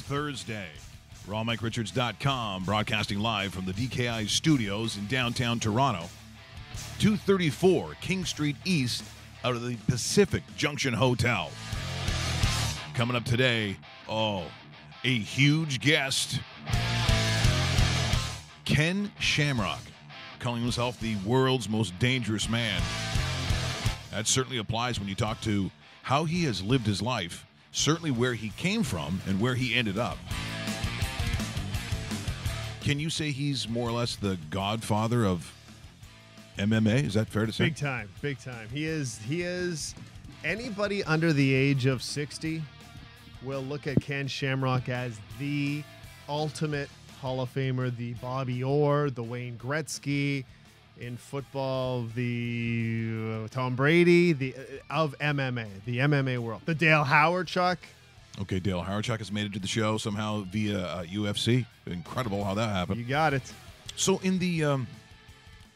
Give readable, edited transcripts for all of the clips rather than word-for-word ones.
Thursday. RawMikeRichards.com, broadcasting live from the DKI studios in downtown Toronto. 234 King Street East out of the Pacific Junction Hotel. Coming up today, a huge guest. Ken Shamrock, calling himself the world's most dangerous man. That certainly applies when you talk to how he has lived his life, certainly where he came from and where he ended up. Can you say he's more or less the godfather of MMA? Is that fair to say? Big time, big time. He is. Anybody under the age of 60 will look at Ken Shamrock as the ultimate Hall of Famer, the Bobby Orr, the Wayne Gretzky in football, the Tom Brady, of MMA, the MMA world, the Dale Howard-Chuck. Okay, Dale Howard-Chuck has made it to the show somehow via UFC. Incredible how that happened. You got it. So in the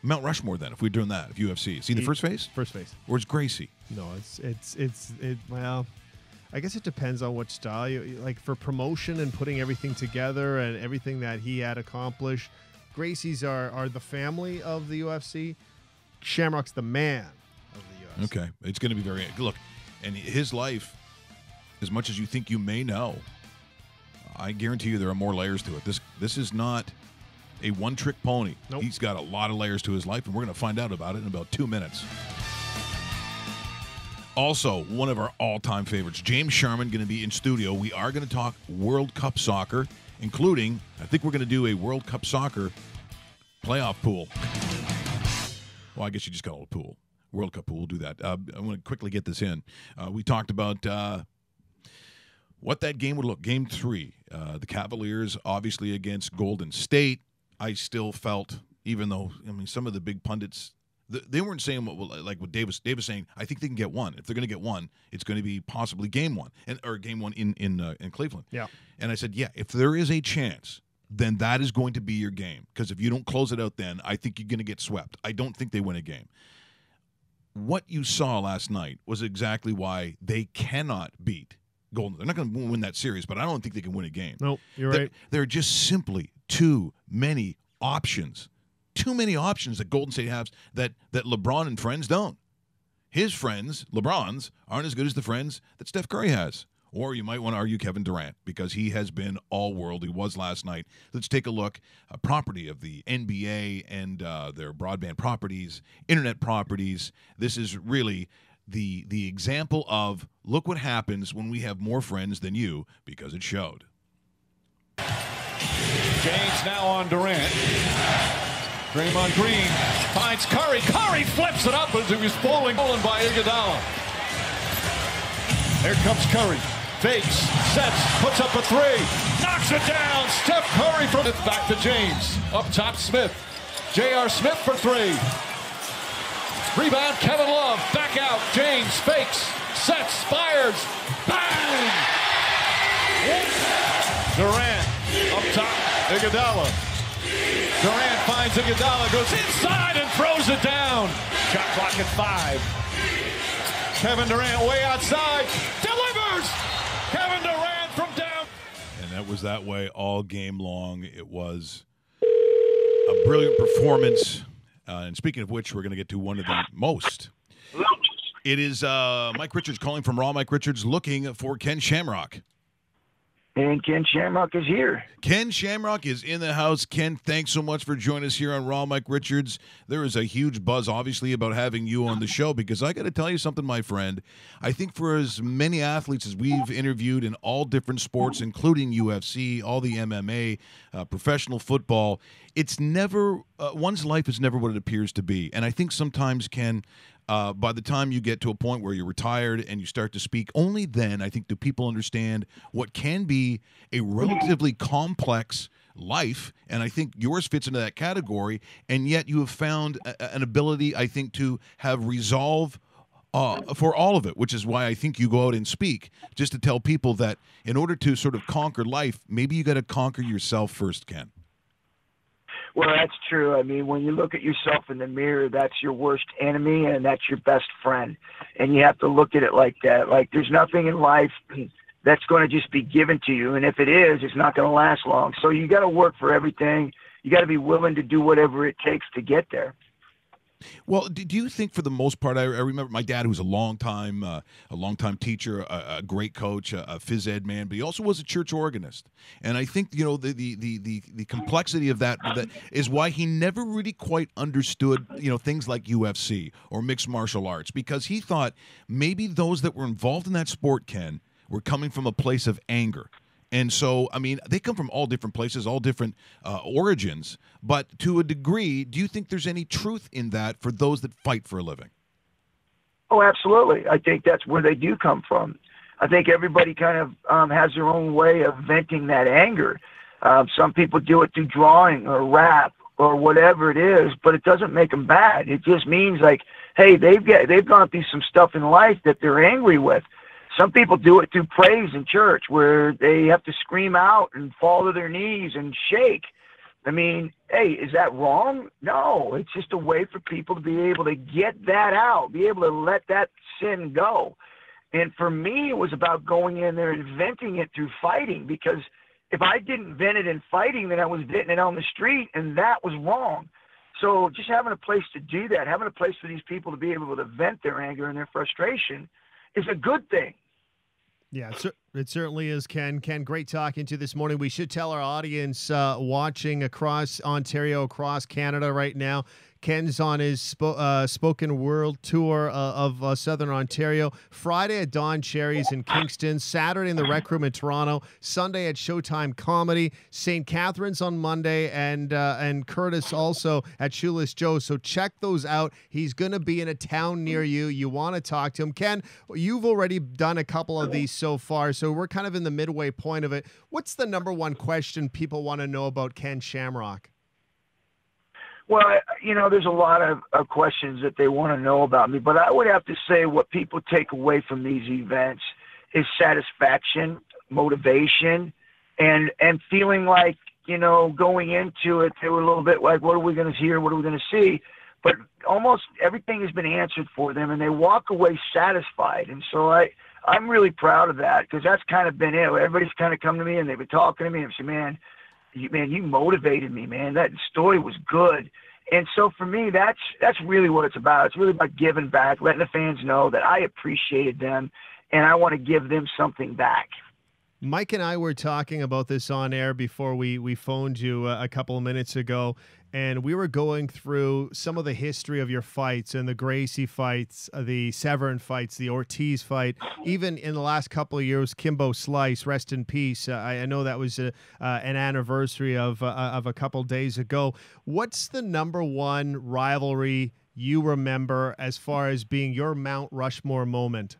Mount Rushmore, then, if we're doing that, if UFC, is he the first phase? First phase. Or is Gracie? No, well, I guess it depends on what style you like for promotion and putting everything together and everything that he had accomplished. Gracie's are the family of the UFC. Shamrock's the man of the UFC. Okay, it's going to be very look, and his life, as much as you think you may know, I guarantee you there are more layers to it. This is not a one-trick pony. Nope. He's got a lot of layers to his life, and we're going to find out about it in about 2 minutes. Also, one of our all-time favorites, James Sharman, going to be in studio. We are going to talk World Cup soccer, including, I think we're going to do a World Cup soccer playoff pool. Well, I guess you just call it a pool. World Cup pool, we'll do that. I want to quickly get this in. We talked about what that game would look. Game 3, the Cavaliers, obviously against Golden State. I still felt, even though, some of the big pundits, they weren't saying what Dave was saying. I think they can get one. If they're going to get one, it's going to be possibly game 1 or game 1 in Cleveland. Yeah. And I said, yeah, if there is a chance, then that is going to be your game. Because if you don't close it out, then I think you're going to get swept. I don't think they win a game. What you saw last night was exactly why they cannot beat Golden. They're not going to win that series, but I don't think they can win a game. Nope, you're right. There are just simply too many options. Too many options that Golden State has that LeBron and friends don't. His friends, LeBron's, aren't as good as the friends that Steph Curry has. Or you might want to argue Kevin Durant, because he has been all-world. He was last night. Let's take a look. A property of the NBA and their broadband properties, internet properties. This is really the example of look what happens when we have more friends than you, because it showed. James now on Durant. Draymond Green finds Curry. Curry flips it up as he was falling by Iguodala. Here comes Curry. Fakes, sets, puts up a 3. Knocks it down. Steph Curry from it back to James. Up top, Smith. J.R. Smith for 3. Rebound, Kevin Love. Back out. James fakes, sets, fires. Bang! Durant up top. Iguodala. Durant finds Iguodala, goes inside and throws it down. Shot clock at 5. Kevin Durant way outside, delivers. Kevin Durant from down. And that was that way all game long. It was a brilliant performance. And speaking of which, we're going to get to one of the most. It is Mike Richards calling from Raw Mike Richards, looking for Ken Shamrock. And Ken Shamrock is here. Ken Shamrock is in the house. Ken, thanks so much for joining us here on Raw Mike Richards. There is a huge buzz, obviously, about having you on the show, because I got to tell you something, my friend. I think for as many athletes as we've interviewed in all different sports, including UFC, all the MMA, professional football, it's never one's life is never what it appears to be. And I think sometimes, Ken, by the time you get to a point where you're retired and you start to speak, only then, I think, do people understand what can be a relatively complex life. And I think yours fits into that category. And yet you have found an ability, I think, to have resolve for all of it, which is why I think you go out and speak, just to tell people that in order to sort of conquer life, maybe you got to conquer yourself first, Ken. Well, that's true. I mean, when you look at yourself in the mirror, that's your worst enemy and that's your best friend. And you have to look at it like that. Like, there's nothing in life that's going to just be given to you. And if it is, it's not going to last long. So you got to work for everything. You got to be willing to do whatever it takes to get there. Well, do you think for the most part, I remember my dad, who was a longtime teacher, a great coach, a phys ed man, but he also was a church organist. And I think, the complexity of that is why he never really quite understood, things like UFC or mixed martial arts, because he thought maybe those that were involved in that sport, Ken, were coming from a place of anger. And so, I mean, they come from all different places, all different origins. But to a degree, do you think there's any truth in that for those that fight for a living? Oh, absolutely. I think that's where they do come from. I think everybody kind of has their own way of venting that anger. Some people do it through drawing or rap or whatever it is, but it doesn't make them bad. It just means like, hey, they've gone through some stuff in life that they're angry with. Some people do it through praise in church, where they have to scream out and fall to their knees and shake. I mean, hey, is that wrong? No, it's just a way for people to be able to get that out, be able to let that sin go. And for me, it was about going in there and venting it through fighting, because if I didn't vent it in fighting, then I was venting it on the street, and that was wrong. So just having a place to do that, having a place for these people to be able to vent their anger and their frustration is a good thing. Yeah, it certainly is, Ken. Ken, great talking to you this morning. We should tell our audience watching across Ontario, across Canada right now, Ken's on his spoken world tour of Southern Ontario. Friday at Don Cherry's in Kingston. Saturday in the Rec Room in Toronto. Sunday at Showtime Comedy. St. Catharines on Monday. And Curtis also at Shoeless Joe. So check those out. He's going to be in a town near you. You want to talk to him. Ken, you've already done a couple of these so far, so we're kind of in the midway point of it. What's the number one question people want to know about Ken Shamrock? Well, there's a lot of questions that they want to know about me, but I would have to say what people take away from these events is satisfaction, motivation, and feeling like, going into it, they were a little bit like, what are we going to hear? What are we going to see? But almost everything has been answered for them, and they walk away satisfied. And so I'm really proud of that, because that's kind of been it. Everybody's kind of come to me, and they've been talking to me and say, man, you motivated me, man. That story was good. And so for me, that's really what it's about. It's really about giving back, letting the fans know that I appreciated them, and I want to give them something back. Mike and I were talking about this on air before we phoned you a couple of minutes ago, and we were going through some of the history of your fights and the Gracie fights, the Severn fights, the Ortiz fight, even in the last couple of years, Kimbo Slice, rest in peace. I know that was an anniversary of a couple days ago. What's the number one rivalry you remember as far as being your Mount Rushmore moment?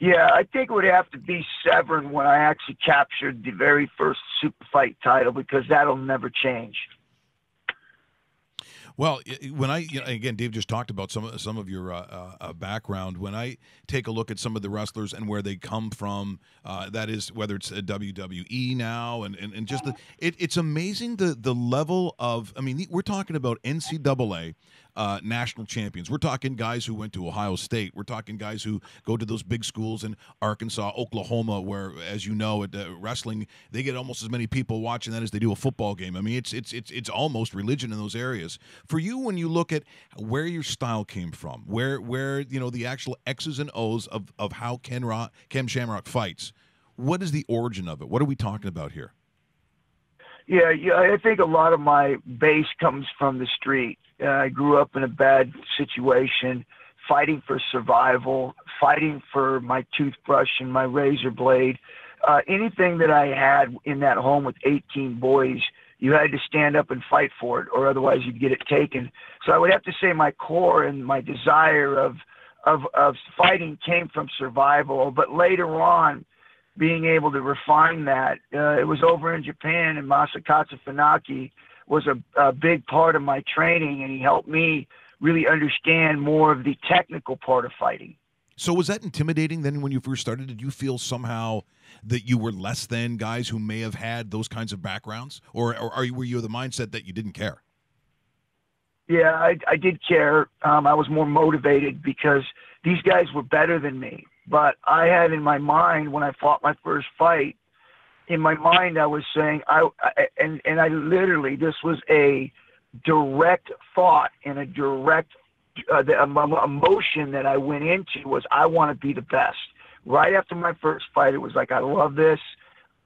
Yeah, I think it would have to be Severn, when I actually captured the very first super fight title, because that'll never change. Well, when again, Dave just talked about some of your background. When I take a look at some of the wrestlers and where they come from, that is, whether it's a WWE now, and just it's amazing the level of. I mean, we're talking about NCAA national champions. We're talking guys who went to Ohio State. We're talking guys who go to those big schools in Arkansas, Oklahoma, where, as you know, at wrestling, they get almost as many people watching that as they do a football game. I mean, it's almost religion in those areas. For you, when you look at where your style came from, where the actual X's and O's of how Ken Shamrock fights, what is the origin of it? What are we talking about here? Yeah, I think a lot of my base comes from the street. I grew up in a bad situation, fighting for survival, fighting for my toothbrush and my razor blade. Anything that I had in that home with 18 boys, you had to stand up and fight for it, or otherwise you'd get it taken. So I would have to say my core and my desire of fighting came from survival. But later on, being able to refine that, it was over in Japan, and Masakatsu Funaki was a big part of my training, and he helped me really understand more of the technical part of fighting. So was that intimidating then when you first started? Did you feel somehow that you were less than guys who may have had those kinds of backgrounds? Or were you of the mindset that you didn't care? Yeah, I did care. I was more motivated because these guys were better than me. But I had in my mind when I fought my first fight, in my mind I was saying, and I literally, this was a direct thought and a direct the emotion that I went into was I want to be the best. Right after my first fight, it was like, I love this.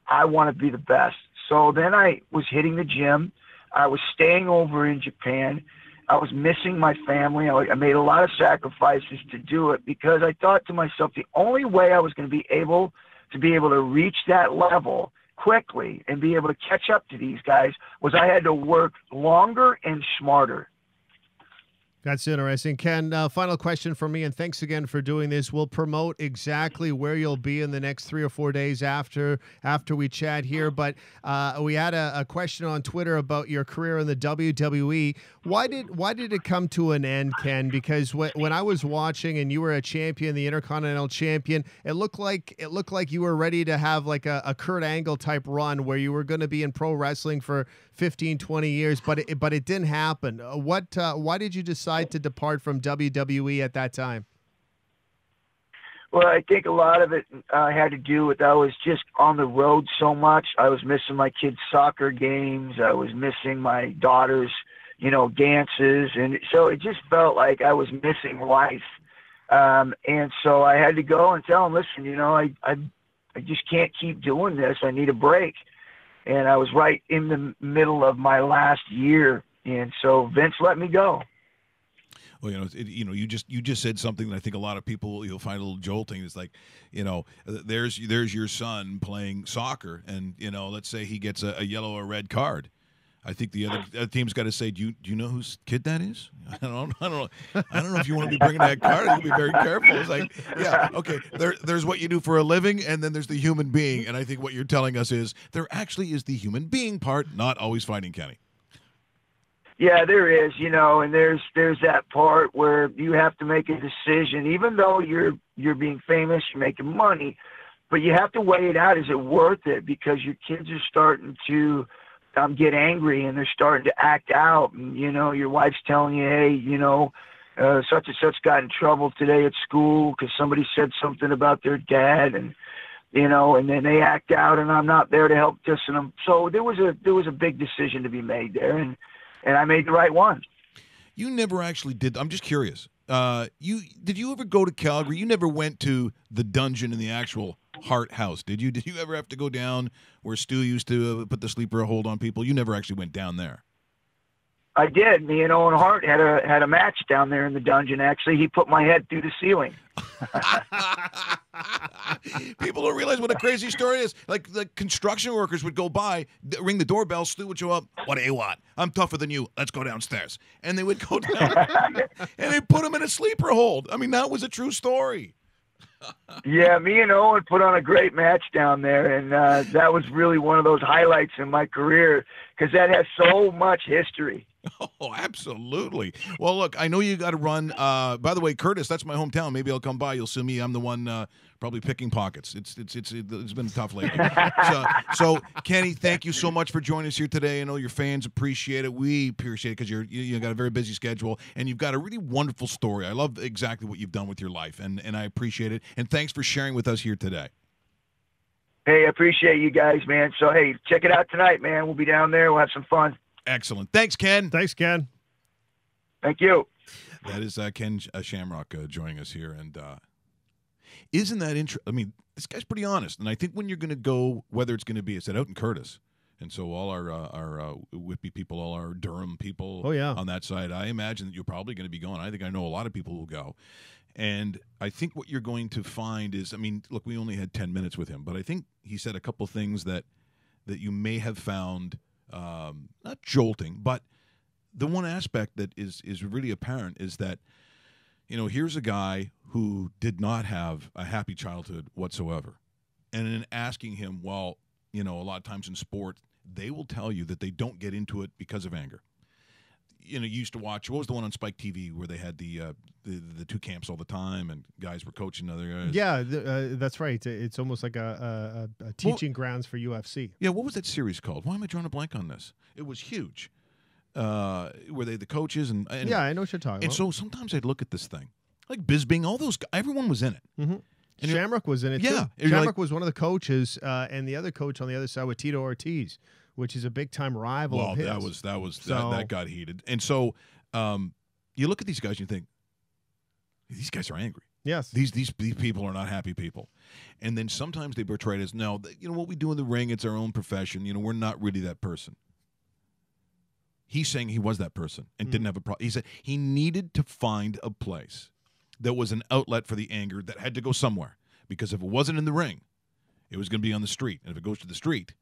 I want to be the best. So then I was hitting the gym. I was staying over in Japan. I was missing my family. I made a lot of sacrifices to do it because I thought to myself, the only way I was going to be able to reach that level quickly and be able to catch up to these guys was I had to work longer and smarter. That's interesting. Ken, final question for me, and thanks again for doing this. We'll promote exactly where you'll be in the next 3 or 4 days after we chat here. But we had a question on Twitter about your career in the WWE. Why did it come to an end, Ken? Because when I was watching and you were a champion, the Intercontinental Champion, it looked like you were ready to have like a Kurt Angle type run where you were going to be in pro wrestling for 15, 20 years, but it didn't happen. Why did you decide to depart from WWE at that time? Well, I think a lot of it had to do with I was just on the road so much. I was missing my kids' soccer games. I was missing my daughter's, dances. And so it just felt like I was missing life. And so I had to go and tell them, listen, I just can't keep doing this. I need a break. And I was right in the middle of my last year. And so Vince let me go. Well, you just said something that I think a lot of people you'll find a little jolting. It's like, there's your son playing soccer, and let's say he gets a yellow or red card. I think the other team's got to say, do you know whose kid that is? I don't know if you want to be bringing that card. You'll be very careful. It's like, yeah, okay. There's what you do for a living, and then there's the human being. And I think what you're telling us is there actually is the human being part, not always fighting, Kenny. Yeah, there is, and there's that part where you have to make a decision, even though you're being famous, you're making money, but you have to weigh it out. Is it worth it? Because your kids are starting to get angry and they're starting to act out, and your wife's telling you, hey, such and such got in trouble today at school because somebody said something about their dad, and and then they act out, and I'm not there to help dissing them. So there was a big decision to be made there, and I made the right one. You never actually did. I'm just curious. Did you ever go to Calgary? You never went to the dungeon in the actual Hart house, did you? Did you ever have to go down where Stu used to put the sleeper hold on people? You never actually went down there. I did. Me and Owen Hart had a match down there in the dungeon. Actually, he put my head through the ceiling. People don't realize what a crazy story is. Like the construction workers would go by, ring the doorbell, Stu would show up. What do you want? I'm tougher than you. Let's go downstairs. And they would go down and they put him in a sleeper hold. I mean, that was a true story. Yeah, me and Owen put on a great match down there, and that was really one of those highlights in my career because that has so much history. Oh, absolutely. Well, look, I know you got to run. By the way, Curtis, that's my hometown. Maybe I'll come by. You'll see me. I'm the one probably picking pockets. It's been tough lately. So, Kenny, thank you so much for joining us here today. I know your fans appreciate it. We appreciate it because you got a very busy schedule and you've got a really wonderful story. I love exactly what you've done with your life, and I appreciate it. And thanks for sharing with us here today. Hey, I appreciate you guys, man. So, hey, check it out tonight, man. We'll be down there. We'll have some fun. Excellent. Thanks, Ken. Thanks, Ken. Thank you. That is Ken Shamrock joining us here. And isn't that interesting? I mean, this guy's pretty honest. And I think when you're going to go, whether it's going to be, it's out in Curtis. And so all our Whitby people, all our Durham people on that side, I imagine that you're probably going to be going. I think I know a lot of people will go. And I think what you're going to find is, I mean, look, we only had 10 minutes with him, but I think he said a couple things that you may have found not jolting, but the one aspect that is really apparent is that, here's a guy who did not have a happy childhood whatsoever. And in asking him, well, a lot of times in sport, they will tell you that they don't get into it because of anger. You used to watch, what was the one on Spike TV where they had the two camps all the time and guys were coaching other guys? Yeah, that's right. It's almost like a teaching grounds for UFC. Yeah, what was that series called? Why am I drawing a blank on this? It was huge. Were they the coaches? And yeah, I know what you're talking about. And so sometimes I'd look at this thing, like Bisbing, all those guys, everyone was in it. Mm-hmm. And Shamrock was in it, Yeah. too. Shamrock was one of the coaches, and the other coach on the other side was Tito Ortiz, which is a big-time rival of his. That got heated. And so you look at these guys and you think, these guys are angry. Yes. These people are not happy people. And then sometimes they portray it as, no, what we do in the ring, it's our own profession. We're not really that person. He's saying he was that person and didn't have a problem. He said he needed to find a place that was an outlet for the anger that had to go somewhere. Because if it wasn't in the ring, it was going to be on the street. And if it goes to the street,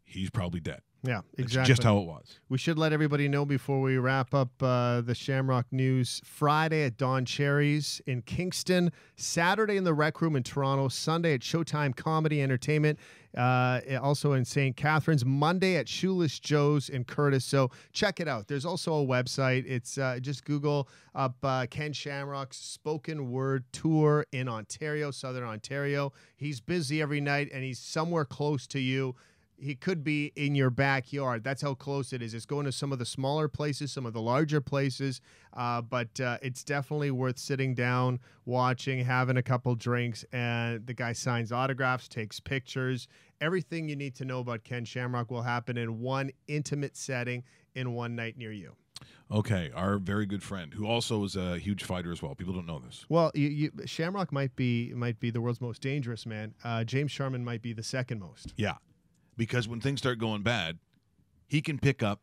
he's probably dead. Yeah, exactly. That's just how it was. We should let everybody know before we wrap up the Shamrock News. Friday at Don Cherry's in Kingston. Saturday in the Rec Room in Toronto. Sunday at Showtime Comedy Entertainment. Also in St. Catharines. Monday at Shoeless Joe's in Curtis. So check it out. There's also a website. It's just Google up Ken Shamrock's Spoken Word Tour in Ontario, Southern Ontario. He's busy every night, and he's somewhere close to you. He could be in your backyard. That's how close it is. It's going to some of the smaller places, some of the larger places, but it's definitely worth sitting down, watching, having a couple drinks, and the guy signs autographs, takes pictures. Everything you need to know about Ken Shamrock will happen in one intimate setting in one night near you. Okay, our very good friend, who also is a huge fighter as well. People don't know this. Well, Shamrock might be the world's most dangerous man. James Sharman might be the second most. Yeah. Because when things start going bad, he can pick up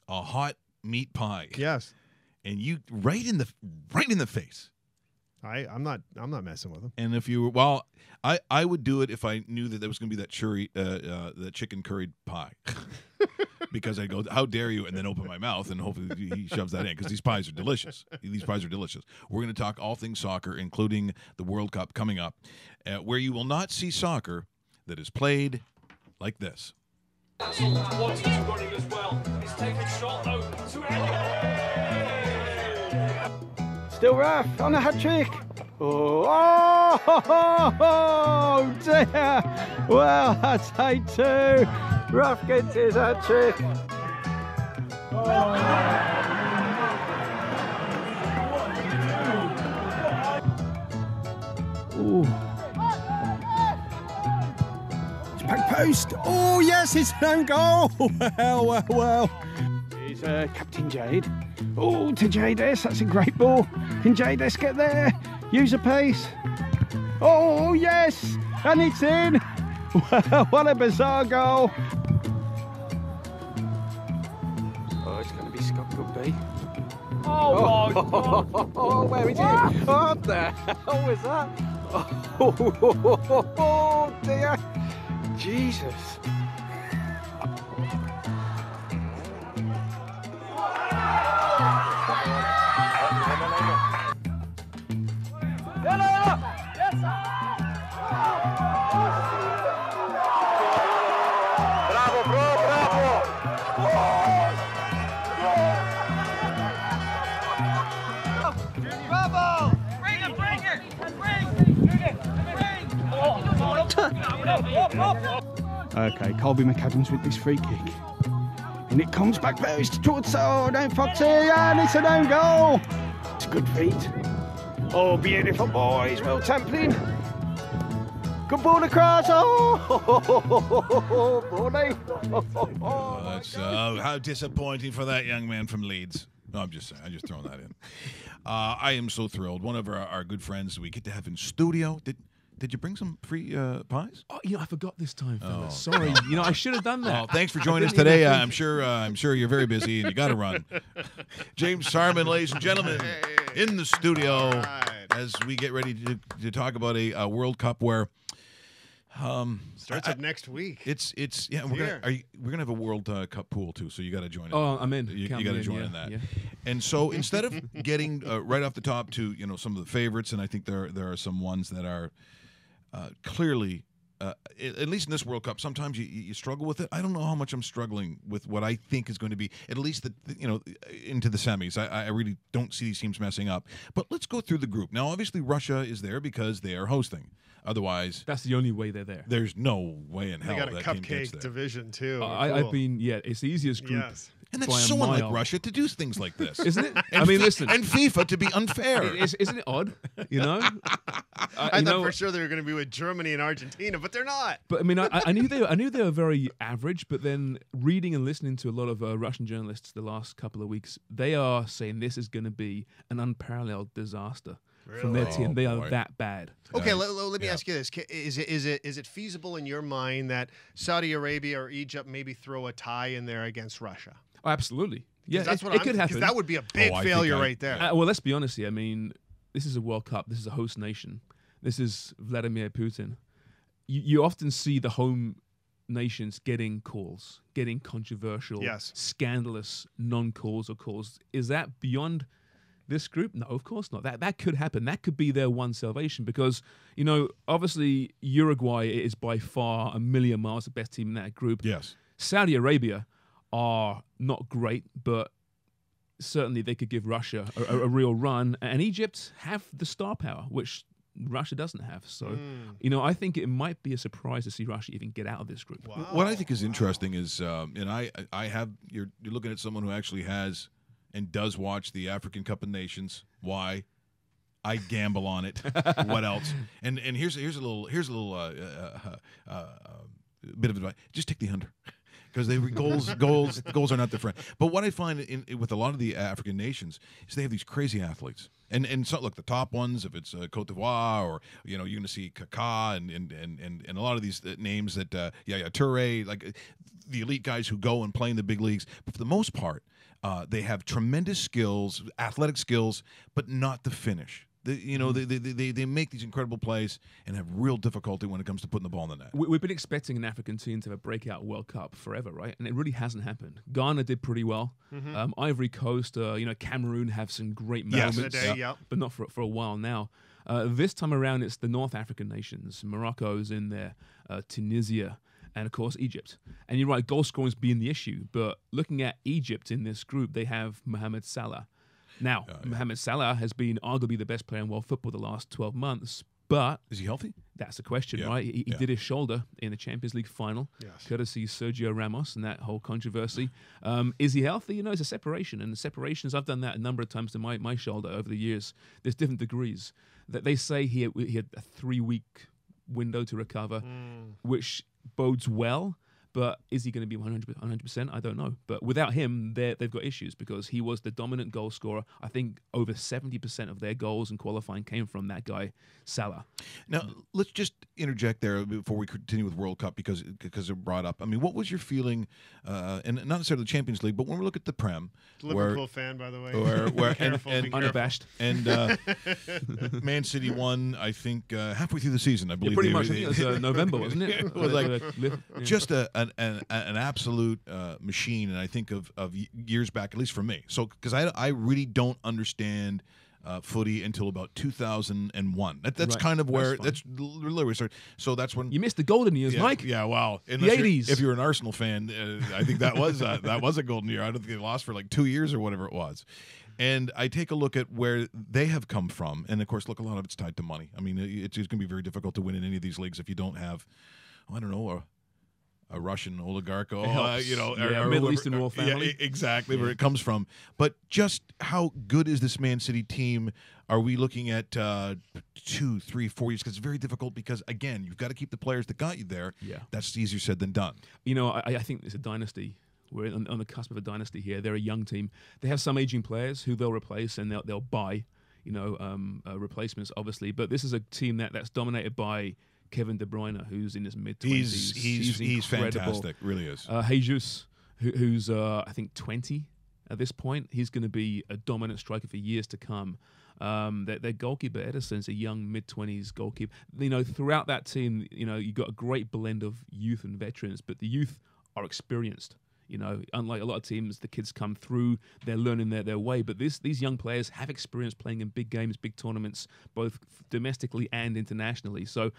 a hot meat pie. Yes. And you right in the face. I'm not messing with him. And if you were, I would do it if I knew that there was going to be that chicken curried pie. Because I go, how dare you, and then open my mouth, and hopefully he shoves that in, because these pies are delicious. These pies are delicious. We're going to talk all things soccer, including the World Cup coming up, where you will not see soccer that is played like this. Running as well. He's taking a shot though. Still Raf on a hat trick. Oh dear. Well, that's 8-2. Raf gets his hat trick. Ooh. Back post. Oh, yes, it's an own goal. Well. Here's Captain Jade. Oh, to Jades. That's a great ball. Can Jades get there? Use a pace. Oh, yes. And it's in. What a bizarre goal. Oh, it's going to be Scott Goodby. Oh, my God. Oh, where is it? What the hell was that? Oh, dear. Jesus. Bravo, bravo. Bravo. Bring it. Okay, Colby McAdams with this free kick. And it comes back first towards no Foxy, and it's an own goal. It's a good feat. Oh, beautiful boys, well tempting. Good ball across. Oh, Brody. That's how disappointing for that young man from Leeds. No, I'm just saying. I'm just throwing that in. I am so thrilled. One of our good friends we get to have in studio. Did you bring some free pies? Oh, I forgot this time, fellas. Sorry. I should have done that. Oh, thanks for joining us today. I'm sure you're very busy and you got to run. James Sharman, ladies and gentlemen, in the studio as we get ready to talk about a World Cup where Starts up next week. We're gonna have a World Cup pool too, so you got to join. Oh, I'm in. You got to join in that. Yeah. And so instead of getting right off the top to some of the favorites, and I think there are some ones that are clearly, at least in this World Cup, sometimes you struggle with it. I don't know how much I'm struggling with what I think is going to be at least into the semis. I really don't see these teams messing up. But let's go through the group now. Obviously, Russia is there because they are hosting. Otherwise, that's the only way they're there. There's no way in hell they got a that team gets cupcake there. division too. I've been. It's the easiest group. Yes. And that's by a so unlike mile. Russia to do things like this. Isn't it? And I mean, listen. And FIFA to be unfair. Isn't it odd? You know? I thought for sure they were going to be with Germany and Argentina, but they're not. But I mean, I knew they were very average. But then reading and listening to a lot of Russian journalists the last couple of weeks, they are saying this is going to be an unparalleled disaster from their team. They are that bad. Okay, let me ask you this: is it feasible in your mind that Saudi Arabia or Egypt maybe throw a tie in there against Russia? Oh, absolutely. Yeah, that's what it could happen. Because that would be a big failure right there. Well, let's be honest here. I mean, this is a World Cup. This is a host nation. This is Vladimir Putin. You often see the home nations getting calls, getting controversial, scandalous non-calls or calls. Is that beyond this group? No, of course not. That could happen. That could be their one salvation because, you know, obviously Uruguay is by far a million miles the best team in that group. Yes. Saudi Arabia are not great, but certainly they could give Russia a real run. And Egypt have the star power, which Russia doesn't have. So, you know, I think it might be a surprise to see Russia even get out of this group. Wow. What I think is interesting is, and I have, you're looking at someone who actually has and does watch the African Cup of Nations. Why? I gamble on it. What else? And here's a little bit of advice. Just take the under. Because they goals are not their friend. But what I find with a lot of the African nations is they have these crazy athletes, and so look, the top ones, if it's Cote d'Ivoire or you're going to see Kaká and a lot of these names that Touré, like the elite guys who go and play in the big leagues. But for the most part, they have tremendous skills, athletic skills, but not the finish. They make these incredible plays and have real difficulty when it comes to putting the ball in the net. We've been expecting an African team to have a breakout World Cup forever, right? And it really hasn't happened. Ghana did pretty well. Ivory Coast, Cameroon have some great moments, but not for a while now. This time around, it's the North African nations. Morocco's in there, Tunisia, and of course Egypt. And you're right, goal scoring's been the issue. But looking at Egypt in this group, they have Mohamed Salah. Now, Mohamed Salah has been arguably the best player in world football the last 12 months, but... Is he healthy? That's the question, right? He did his shoulder in the Champions League final, courtesy Sergio Ramos and that whole controversy. Is he healthy? You know, it's a separation, and the separations, I've done that a number of times to my shoulder over the years. There's different degrees. That they say he had a 3-week window to recover, which bodes well. But is he going to be 100%? I don't know. But without him, they've got issues because he was the dominant goal scorer. I think over 70% of their goals in qualifying came from that guy, Salah. Now, let's just interject there before we continue with World Cup because it brought up. I mean, what was your feeling, and not necessarily the Champions League, but when we look at the Prem. Liverpool fan, by the way. Where and unabashed. And Man City won, I think, halfway through the season, I believe. Yeah, pretty much. I think it was November, wasn't it? It was like just an absolute machine, and I think of years back, at least for me. So because I really don't understand footy until about 2001. That's kind of where that's literally started. So that's when you missed the golden years, Mike. Yeah, wow. The 80s. If you're an Arsenal fan, I think that was a golden year. I don't think they lost for like 2 years or whatever it was. And I take a look at where they have come from, and of course, look, a lot of it's tied to money. I mean, it's going to be very difficult to win in any of these leagues if you don't have, I don't know, a Russian oligarch, Middle Eastern royal family. Yeah, exactly where it comes from. But just how good is this Man City team? Are we looking at 2, 3, 4 years? Because it's very difficult because, again, you've got to keep the players that got you there. Yeah. That's easier said than done. You know, I think it's a dynasty. We're on the cusp of a dynasty here. They're a young team. They have some aging players who they'll replace and they'll buy, replacements, obviously. But this is a team that's dominated by Kevin De Bruyne, who's in his mid-20s. He's fantastic, really is. Jesus, who's I think 20 at this point. He's going to be a dominant striker for years to come. Their goalkeeper Edison's a young mid-20s goalkeeper. You know, throughout that team, you got a great blend of youth and veterans, but the youth are experienced. You know, unlike a lot of teams, the kids come through, they're learning their way. But these young players have experience playing in big games, big tournaments, both domestically and internationally. So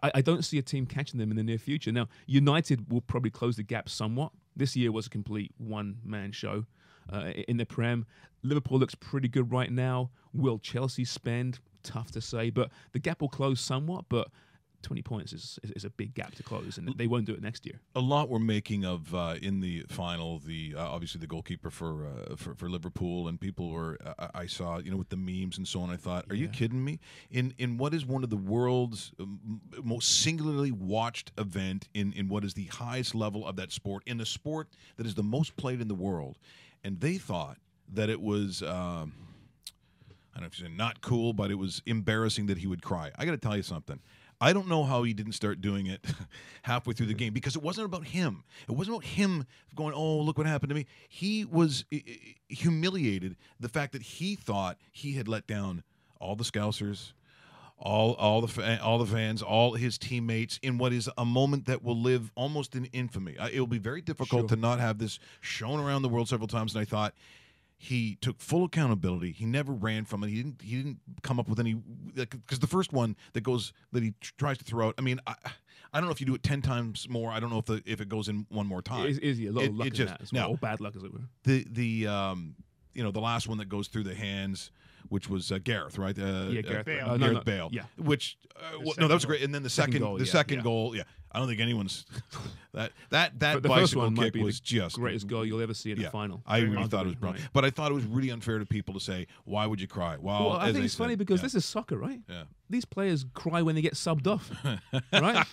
I don't see a team catching them in the near future. Now, United will probably close the gap somewhat. This year was a complete one-man show in the Prem. Liverpool looks pretty good right now. Will Chelsea spend? Tough to say. But the gap will close somewhat. But 20 points is a big gap to close, and they won't do it next year. A lot we're making of in the final, obviously the goalkeeper for Liverpool, and people were I saw with the memes and so on. I thought, are you kidding me? In what is one of the world's most singularly watched event in what is the highest level of that sport, in the sport that is the most played in the world, and they thought that it was. I don't know if you said not cool, but it was embarrassing that he would cry. I got to tell you something. I don't know how he didn't start doing it halfway through the game, because it wasn't about him. It wasn't about him going, oh, look what happened to me. He was humiliated, the fact that he thought he had let down all the Scousers, all the fans, all his teammates, in what is a moment that will live almost in infamy. It will be very difficult to not have this shown around the world several times, and I thought, he took full accountability. He never ran from it. He didn't come up with any, because the first one that he tries to throw out. I mean, I don't know if you do it 10 times more. I don't know if it goes in one more time. Is a lot of luck in that as well, or bad luck as it were. The last one that goes through the hands, which was Gareth, right? Gareth Bale. Gareth Bale. Yeah. Which that was great. And then the second goal. Yeah. I don't think anyone's that But the bicycle first one might kick be was the just greatest goal you'll ever see in a final. I really thought it was Arguably, brilliant, right. but I thought it was really unfair to people to say, "Why would you cry?" Well, I think it's funny because this is soccer, right? Yeah. These players cry when they get subbed off, right?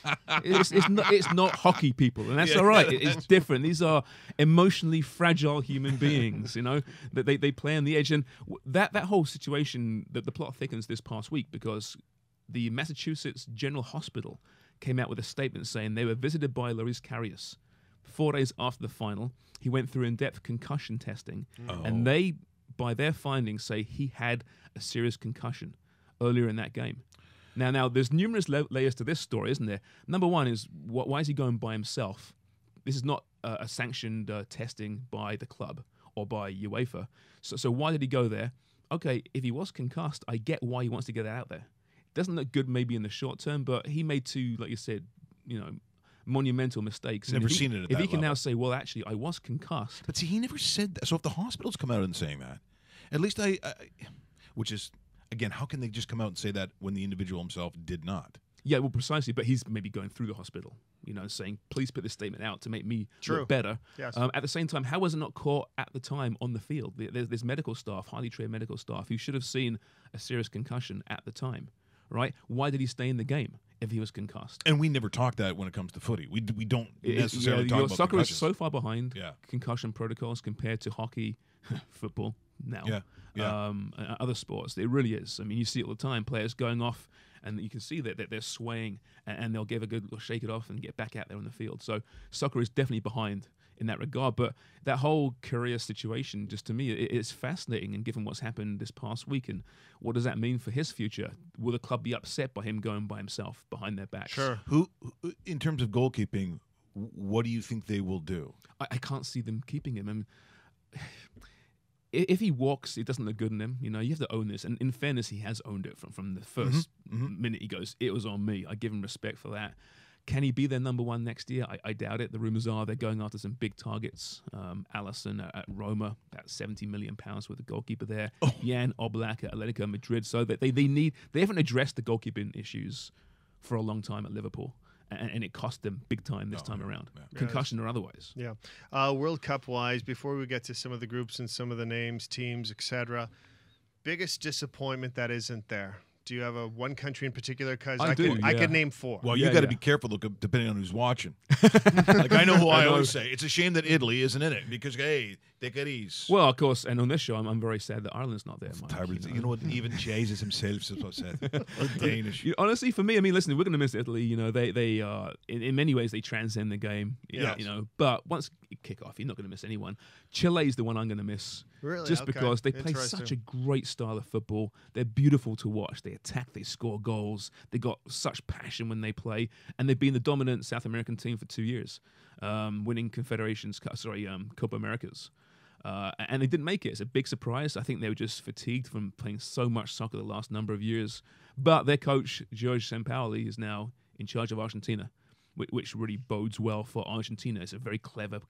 It's not hockey, people, and that's all right. It's different. These are emotionally fragile human beings, that they play on the edge, and that whole situation, that the plot thickens this past week because the Massachusetts General Hospital came out with a statement saying they were visited by Loris Karius 4 days after the final. He went through in-depth concussion testing, and they, by their findings, say he had a serious concussion earlier in that game. Now there's numerous layers to this story, isn't there? Number one is, why is he going by himself? This is not a sanctioned testing by the club or by UEFA. So why did he go there? Okay, if he was concussed, I get why he wants to get that out there. Doesn't look good maybe in the short term, but he made two, like you said, monumental mistakes. Never seen it at that If he can level. now say, well, actually, I was concussed. But see, he never said that. So if the hospitals come out and saying that, at least which is, again, how can they just come out and say that when the individual himself did not? Yeah, well, precisely. But he's maybe going through the hospital, saying, please put this statement out to make me look better. Yes. At the same time, how was it not caught at the time on the field? There's medical staff, highly trained medical staff, who should have seen a serious concussion at the time, right? Why did he stay in the game if he was concussed? And we never talk that when it comes to footy. We don't necessarily talk about soccer concussions. is so far behind Yeah. concussion protocols compared to hockey, football now, Yeah. and other sports. It really is. I mean, you see it all the time, players going off, and you can see that they're swaying, and they'll give a good little shake it off and get back out there on the field. So soccer is definitely behind in that regard. But that whole career situation, just to me, it's fascinating. And given what's happened this past week, and what does that mean for his future? Will the club be upset by him going by himself behind their backs? Sure. Who, in terms of goalkeeping, what do you think they will do? I can't see them keeping him. And if he walks, it doesn't look good on him. You have to own this. And in fairness, he has owned it from the first minute he goes, it was on me. I give him respect for that. Can he be their number one next year? I doubt it. The rumours are they're going after some big targets. Allison at Roma, about £70 million worth of goalkeeper there. Jan Oblak at Atletico Madrid. So that they haven't addressed the goalkeeping issues for a long time at Liverpool. And it cost them big time this time around, concussion or otherwise. Yeah. World Cup-wise, before we get to some of the groups and some of the names, teams, etc., biggest disappointment that isn't there? Do you have one country in particular? Because I could name four. Well, you got to be careful, depending on who's watching. Like I know who I always say. It's a shame that Italy isn't in it because hey, take it easy. Well, of course, and on this show, I'm very sad that Ireland's not there. Mike, you know what? Even Jesus himself is upset. Danish. Honestly, for me, I mean, listen, we're going to miss Italy. They in many ways they transcend the game. Yes. But once you kick off, you're not going to miss anyone. Chile's the one I'm going to miss. Really? Just Okay. because they play such a great style of football. They're beautiful to watch. They attack, they score goals. They got such passion when they play, and they've been the dominant South American team for 2 years, winning Copa Americas. And they didn't make it. It's a big surprise. I think they were just fatigued from playing so much soccer the last number of years. But their coach, Jorge Sampaoli, is now in charge of Argentina, which really bodes well for Argentina. It's a very clever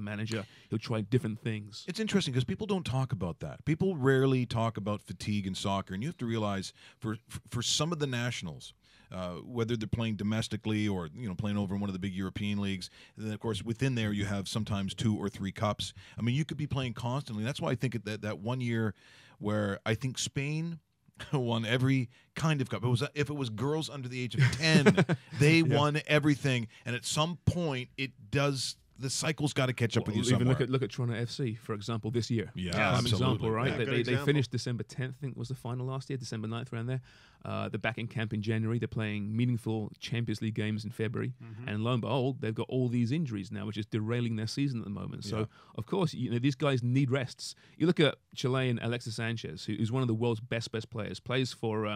manager. He'll try different things. It's interesting because people don't talk about that. People rarely talk about fatigue in soccer, and you have to realize for some of the nationals, whether they're playing domestically or playing over in one of the big European leagues. And then, of course, within there you have sometimes 2 or 3 cups. I mean, you could be playing constantly. That's why I think that 1 year where I think Spain won every kind of cup. If it was girls under the age of 10, they won everything. And at some point, the cycle's got to catch up with you somewhere. Even look at Toronto FC, for example, this year. Yeah, Prime example, right? Yeah, They finished December 10th, I think was the final last year, December 9th around there. They're back in camp in January. They're playing meaningful Champions League games in February. And lo and behold, they've got all these injuries now, which is derailing their season at the moment. So, of course, these guys need rests. You look at Chilean Alexis Sanchez, who's one of the world's best players, plays for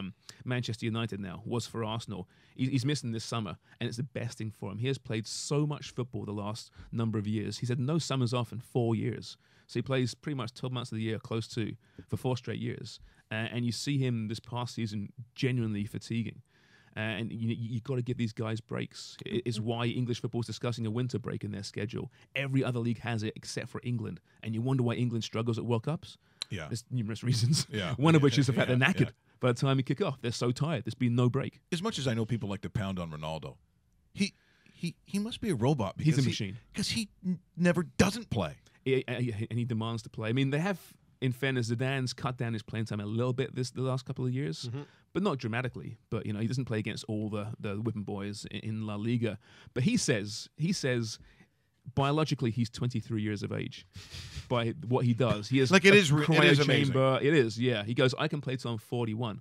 Manchester United now, was for Arsenal. He's missing this summer, and it's the best thing for him. He has played so much football the last number of years. He's had no summers off in 4 years. So he plays pretty much 12 months of the year, close to, for 4 straight years. And you see him this past season genuinely fatiguing. And you've got to give these guys breaks. It's why English football is discussing a winter break in their schedule. Every other league has it except for England. And you wonder why England struggles at World Cups? Yeah. There's numerous reasons. Yeah. One of which is the fact they're knackered. Yeah. By the time you kick off, they're so tired. There's been no break. As much as I know people like to pound on Ronaldo, he must be a robot. He's a machine. Because he never doesn't play. And he demands to play. I mean, they have, in fairness, Zidane's cut down his playing time a little bit the last couple of years, but not dramatically. But, he doesn't play against all the whipping boys in La Liga. But he says, biologically, he's 23 years of age. By what he does, he has like it is cryo chamber. Amazing. It is, yeah. He goes, I can play till I'm 41.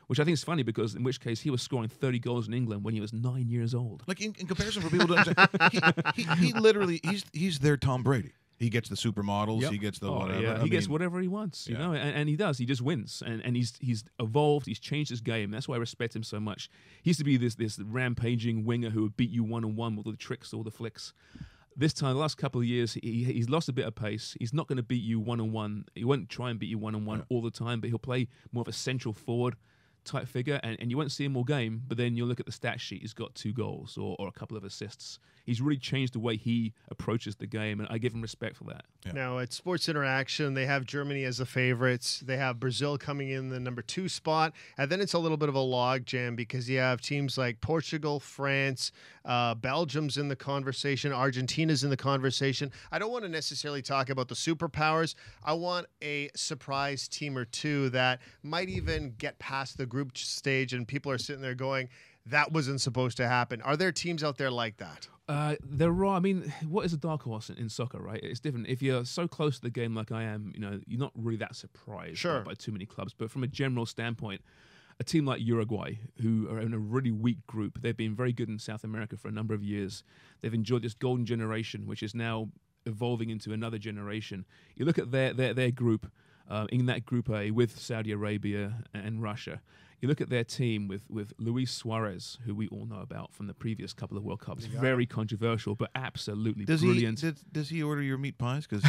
Which I think is funny because in which case he was scoring 30 goals in England when he was 9 years old. Like in comparison for people to understand, he literally he's their Tom Brady. He gets the supermodels. Yep. He gets the whatever. Yeah. He gets whatever he wants, you know, and he does. He just wins, and he's evolved. He's changed his game. That's why I respect him so much. He used to be this rampaging winger who would beat you 1-on-1 with all the tricks, all the flicks. This time, the last couple of years, he's lost a bit of pace. He's not going to beat you 1-on-1. He won't try and beat you 1-on-1 all the time, but he'll play more of a central forward type figure, and you won't see him all game, but then you'll look at the stat sheet, he's got 2 goals or a couple of assists. He's really changed the way he approaches the game, and I give him respect for that. Yeah. Now, at Sports Interaction, they have Germany as the favorites. They have Brazil coming in the number 2 spot, and then it's a little bit of a log jam because you have teams like Portugal, France, Belgium's in the conversation, Argentina's in the conversation. I don't want to necessarily talk about the superpowers. I want a surprise team or two that might even get past the group stage, and people are sitting there going, that wasn't supposed to happen. Are there teams out there like that? There are. I mean, what is a dark horse in soccer, right? It's different. If you're so close to the game like I am, you're not really that surprised by too many clubs. But from a general standpoint, a team like Uruguay, who are in a really weak group, they've been very good in South America for a number of years. They've enjoyed this golden generation, which is now evolving into another generation. You look at their group, in that Group A with Saudi Arabia and Russia. You look at their team with Luis Suarez, who we all know about from the previous couple of World Cups. Very controversial, but absolutely brilliant. Does he order your meat pies? Because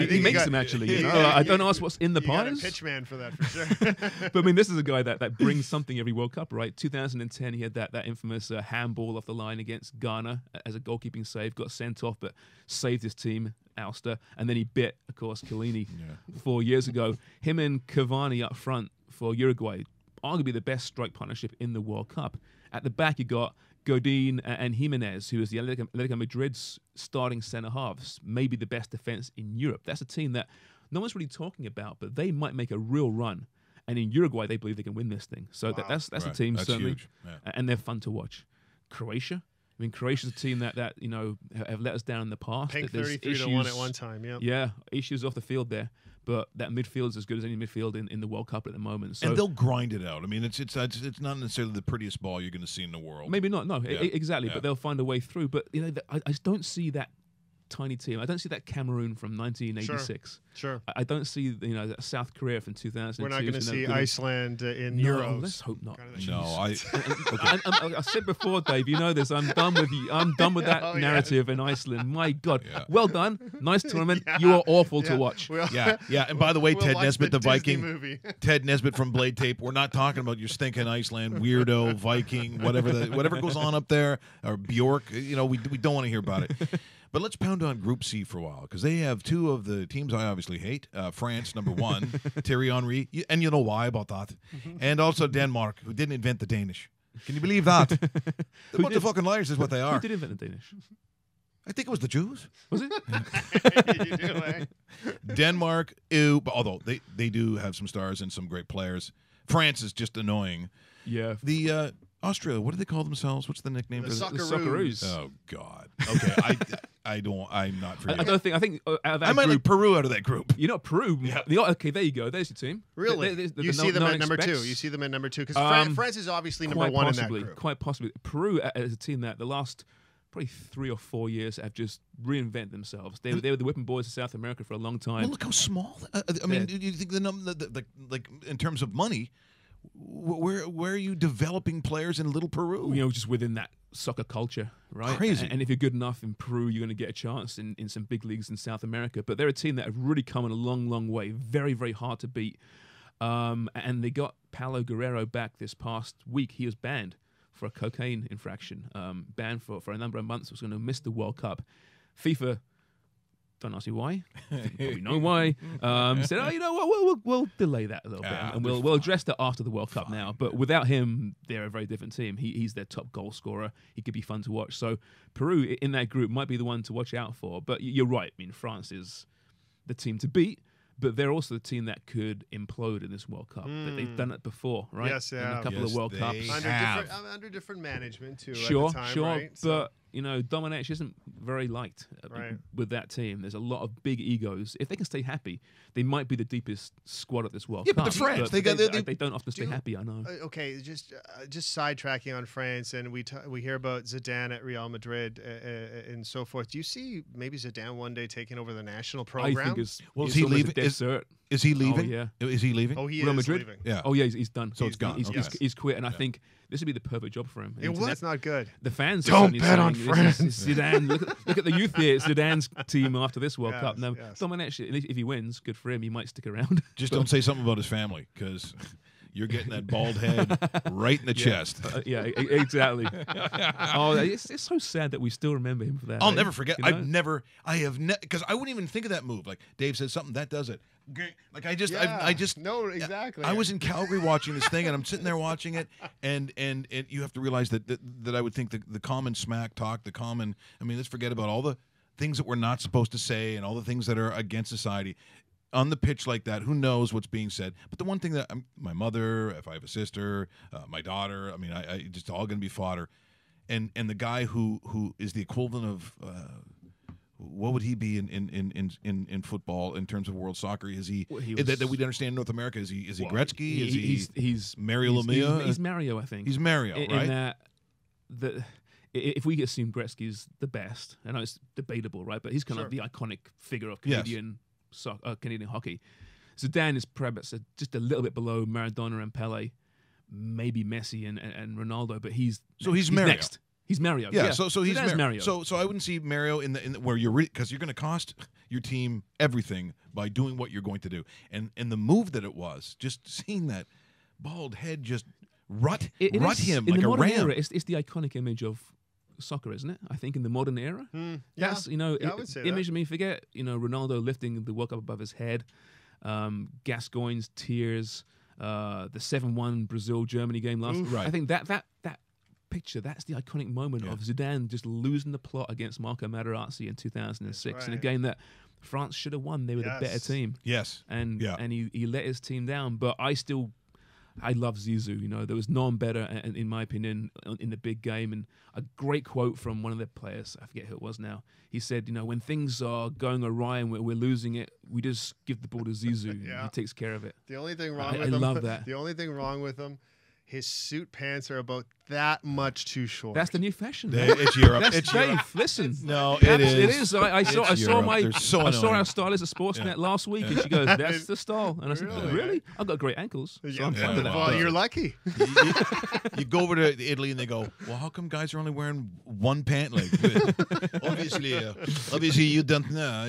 he makes them, actually. I don't ask what's in the pies. You got a pitch man for that, for sure. But I mean, this is a guy that brings something every World Cup, right? 2010, he had that infamous handball off the line against Ghana as a goalkeeping save, got sent off, but saved his team, Alster, and then he bit, of course, Chiellini 4 years ago. Him and Cavani up front for Uruguay, arguably the best strike partnership in the World Cup. At the back, you got Godin and Jimenez, who is the Atletico Madrid's starting centre-halves, maybe the best defence in Europe. That's a team that no one's really talking about, but they might make a real run. And in Uruguay, they believe they can win this thing. So that's a team, that's certainly. Huge. Yeah. And they're fun to watch. Croatia. I mean, Croatia's a team that have let us down in the past. Pink 33-1 at one time, Yeah, issues off the field there. But that midfield's as good as any midfield in the World Cup at the moment. So, and they'll grind it out. I mean, it's not necessarily the prettiest ball you're going to see in the world. Maybe not. No, exactly. Yeah. But they'll find a way through. But I just don't see that tiny team. I don't see that Cameroon from 1986. Sure. I don't see South Korea from 2002. We're not going to see Iceland in Euros. Let's hope not. No, I said before, Dave. You know this. I'm done with you. I'm done with that narrative in Iceland. My God. Yeah. Well done. Nice tournament. You are awful to watch. Yeah. And by the way, Ted Nesbitt, the Viking movie. Ted Nesbitt from Blade Tape. We're not talking about your stinking Iceland weirdo Viking, whatever goes on up there, or Bjork. We don't want to hear about it. But let's pound on Group C for a while because they have two of the teams I obviously hate. France, number 1, Thierry Henry, and you know why about that. And also Denmark, who didn't invent the Danish. Can you believe that? They're a bunch of fucking liars is what they Who are. did invent the Danish? I think it was the Jews. Was it? You do, eh? Denmark, although they do have some stars and some great players. France is just annoying. Yeah. The Austria, what do they call themselves? What's the nickname The for them? The Socceroos. Socceroos. Oh God. Okay, I'm not for you. I don't think. I think out of that I might group, like Peru out of that group. you're not Peru. Okay, there you go. There's your team. Really? You see them at number 2. You see them at number 2 because France is obviously number 1 in that group. Quite possibly. Peru as a team that the last probably 3 or 4 years have just reinvented themselves. They were the whipping boys of South America for a long time. Well, look how small. I mean, do you think like in terms of money, where are you developing players in Little Peru? You know, just within that soccer culture, right? Crazy. And if you're good enough in Peru, you're going to get a chance in some big leagues in South America. But they're a team that have really come in a long, long way. Very, very hard to beat. And they got Paulo Guerrero back this past week. He was banned for a cocaine infraction, banned for a number of months. Was going to miss the World Cup. FIFA, don't ask me why. You probably know why. Said, oh, you know what? We'll delay that a little bit, and we'll address that after the World Cup now. But without him, they're a very different team. He's their top goal scorer. He could be fun to watch. So Peru in that group might be the one to watch out for. But you're right. I mean, France is the team to beat. But they're also the team that could implode in this World Cup. They've done it before, right? Yes, In yeah. a couple of World they Cups. have. Under different management too. Sure, at the time, sure. right? But you know, Domenech isn't very liked Right. with that team. There's a lot of big egos. If they can stay happy, they might be the deepest squad at this World Yeah, Cup. but the French, but they don't often stay do- happy. I know. Okay, just sidetracking on France, and we hear about Zidane at Real Madrid and so forth. Do you see maybe Zidane one day taking over the national I program? think it's Well, is it's he almost leaving? a dead cert. Is he leaving? yeah. Is he leaving? Oh, he Real is Madrid? leaving. Yeah. Oh yeah, he's done. So it's gone. He's, Okay. he's quit, and I think this would be the perfect job for him. That's not good. The fans are Don't certainly bet on saying, this is France. Zidane. Look at the youth here. It's Zidane's team after this World Yes, Cup. Now, yes. Domenech, if he wins, good for him. He might stick around. Just don't say something about his family because you're getting that bald head right in the chest. Exactly. Oh, it's so sad that we still remember him for that. I'll eh? never forget. You know? I have because I wouldn't even think of that move. Like Dave said something that does it. Like I just no, exactly. I was in Calgary watching this thing, and I'm sitting there watching it, and you have to realize that I would think the common smack talk, the common. I mean, let's forget about all the things that we're not supposed to say and all the things that are against society. On the pitch like that, who knows what's being said? But the one thing that my mother, if I have a sister, my daughter, I mean, I just all going to be fodder. And the guy who is the equivalent of what would he be in football in terms of world soccer? Is he, Well, he that was- we understand in North America? Is he Well, Gretzky? Is he he's Mario he's- Lemieux? He's Mario, I think. He's Mario, in right? that if we assume Gretzky's the best, I know it's debatable, right? But he's kind of Sure. the iconic figure of Yes. Canadian hockey. Zidane is perhaps just a little bit below Maradona and Pele, maybe Messi and Ronaldo, but he's Mario. next. He's Mario. Yeah, so he's Zidane's Mario. So I wouldn't see Mario in the where you're because you're going to cost your team everything by doing what you're going to do, and the move that it was, just seeing that bald head just rut It is- him in like the a modern ram. era, it's the iconic image of soccer, isn't it? I think in the modern era. That's, Yeah, I would say that. image. I mean, forget Ronaldo lifting the World Cup above his head, Gascoigne's tears, the 7-1 Brazil-Germany game last. Right. I think that picture, that's the iconic moment of Zidane just losing the plot against Marco Materazzi in 2006 in a right. game that France should have won. They were the better Yes. team, Yes, and Yeah. he let his team down. But I love Zizou. There was no one better, in my opinion, in the big game. And a great quote from one of the players, I forget who it was now. He said, when things are going awry and we're losing it, we just give the ball to Zizou. Yeah. He takes care of it. The only thing wrong I with him. love that. The only thing wrong with him, his suit pants are about that much too short. That's the new fashion. It's Europe. That's It's Dave. Europe. Listen, No, it perhaps is. It is. I saw It's Europe. They're so I saw annoying. our stylist at Sportsnet last week, and she goes, "That's the style." And I said, Really? "Really? I've got great ankles, so I'm fine with that." Well, you're lucky. You go over to Italy and they go, well, how come guys are only wearing one pant leg? obviously you don't know.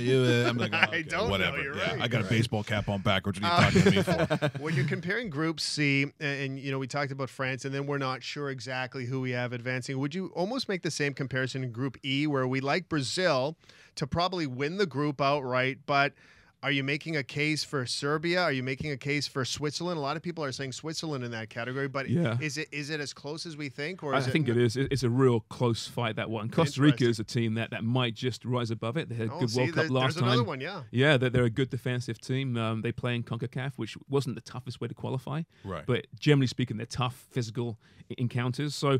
I'm like, oh, okay, don't know, whatever. you're Yeah, right, I got a you're baseball cap on backwards. What are you talking to me for? When you're comparing Group C, and we talked about France, and then we're not sure exactly exactly who we have advancing. Would you almost make the same comparison in Group E, where we like Brazil to probably win the group outright, but are you making a case for Serbia? Are you making a case for Switzerland? A lot of people are saying Switzerland in that category, but Yeah. is it as close as we think? Or I think it is. It's a real close fight, that one. Costa Rica Interesting. is a team that might just rise above it. They had a good World Cup last there's time. another one, yeah. Yeah, they're a good defensive team. They play in CONCACAF, which wasn't the toughest way to qualify. Right. But generally speaking, they're tough physical encounters. So,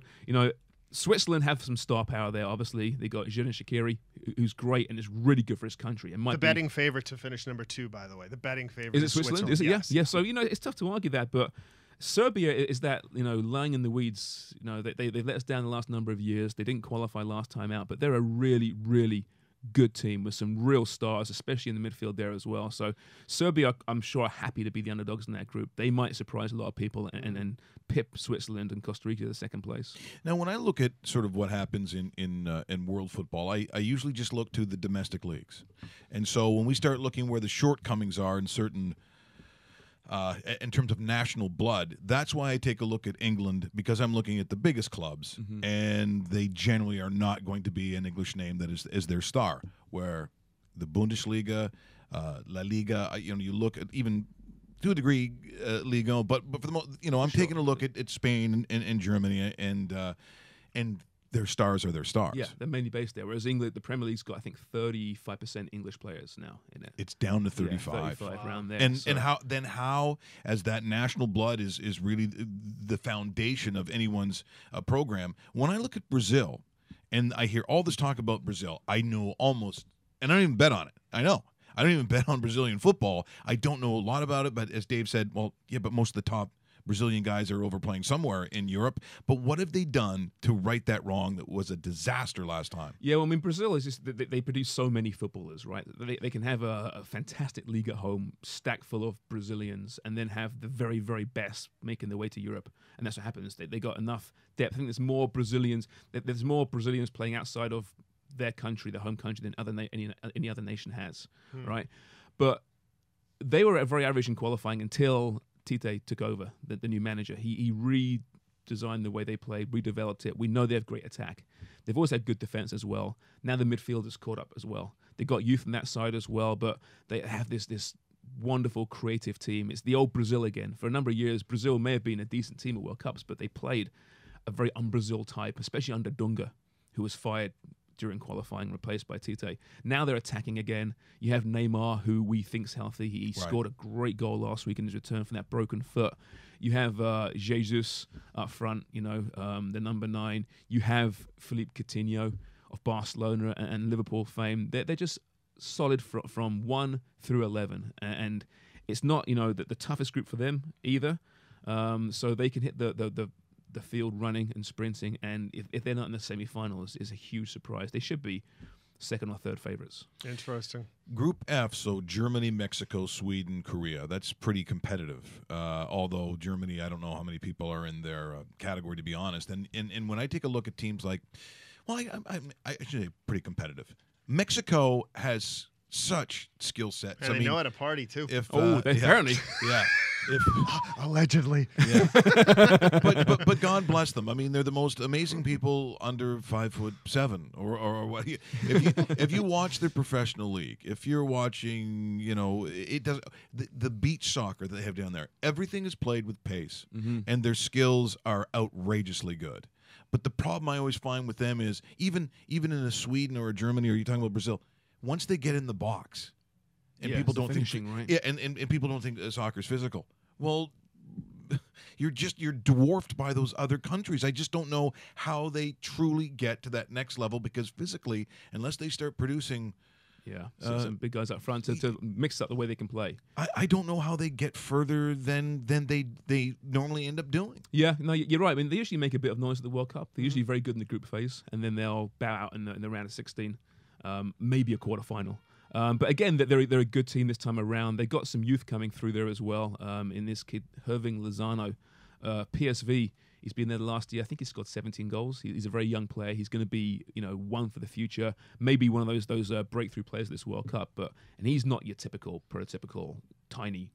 Switzerland have some star power there, obviously. They got Xherdan Shaqiri, who's great and is really good for his country. And might The be, betting favorite to finish number 2, by the way. The betting favorite is it Switzerland? Is it? Yes. Yeah. So, it's tough to argue that, but Serbia is that, lying in the weeds. They've let us down the last number of years. They didn't qualify last time out, but they're a really, really good team with some real stars, especially in the midfield there as well. So Serbia, I'm sure, are happy to be the underdogs in that group. They might surprise a lot of people and pip Switzerland and Costa Rica to the second place. Now, when I look at sort of what happens in world football, I usually just look to the domestic leagues. And so when we start looking where the shortcomings are in certain in terms of national blood, that's why I take a look at England, because I'm looking at the biggest clubs, and they generally are not going to be an English name that is their star. Where the Bundesliga, La Liga, you look at even to a degree Liga, but for the most, I'm taking a look at Spain and Germany, and their stars are their stars. Yeah, they're mainly based there. Whereas England, the Premier League's got, I think, 35% English players now in it. It's down to 35. 35 around there. And how as that national blood is really the foundation of anyone's program. When I look at Brazil, and I hear all this talk about Brazil, I know almost, and I don't even bet on it. I know. I don't even bet on Brazilian football. I don't know a lot about it, but as Dave said, well, yeah, but most of the top Brazilian guys are overplaying somewhere in Europe. But what have they done to right that wrong that was a disaster last time? Yeah, well, I mean, Brazil is just, they produce so many footballers, right? They can have a fantastic league at home, stacked full of Brazilians, and then have the very, very best making their way to Europe. And that's what happens. They got enough depth. I think there's more Brazilians playing outside of their country, their home country, than any other nation has, right? But they were very average in qualifying until Tite took over, the new manager. He redesigned the way they played, redeveloped it. We know they have great attack. They've always had good defense as well. Now the midfield is caught up as well. They got youth on that side as well, but they have this wonderful creative team. It's the old Brazil again. For a number of years, Brazil may have been a decent team at World Cups, but they played a very un-Brazil type, especially under Dunga, who was fired during qualifying, replaced by Tite. Now they're attacking again. You have Neymar, who we think's healthy. He scored a great goal last week in his return from that broken foot. You have Jesus up front, the number 9. You have Philippe Coutinho of Barcelona and Liverpool fame. They're just solid from 1 through 11. And it's not, the toughest group for them either. So they can hit the field running and sprinting, and if they're not in the semi-finals, is a huge surprise. They should be second or third favorites. Interesting. Group F, so Germany, Mexico, Sweden, Korea. That's pretty competitive. Although Germany, I don't know how many people are in their category, to be honest. And when I take a look at teams like, well, I should say pretty competitive. Mexico has such skill sets. And I know how to party too. Apparently. Yeah. Allegedly. Yeah. but God bless them. I mean, they're the most amazing people under 5'7" or what. If you watch their professional league, if you're watching, it does the beach soccer that they have down there. Everything is played with pace, and their skills are outrageously good. But the problem I always find with them is even in a Sweden or a Germany, or you're talking about Brazil, once they get in the box, and people don't think, right? yeah, and people don't think soccer's physical. Well, you're dwarfed by those other countries. I just don't know how they truly get to that next level, because physically, unless they start producing, some big guys up front to mix up the way they can play. I don't know how they get further than they normally end up doing. Yeah, no, you're right. I mean, they usually make a bit of noise at the World Cup. They're usually very good in the group phase, and then they'll bow out in the round of 16, maybe a quarterfinal. But again, they're a good team this time around. They got some youth coming through there as well. In this kid, Herving Lozano, PSV. He's been there the last year. I think he scored 17 goals. He's a very young player. He's going to be, one for the future. Maybe one of those breakthrough players of this World Cup. And he's not your typical, prototypical, tiny,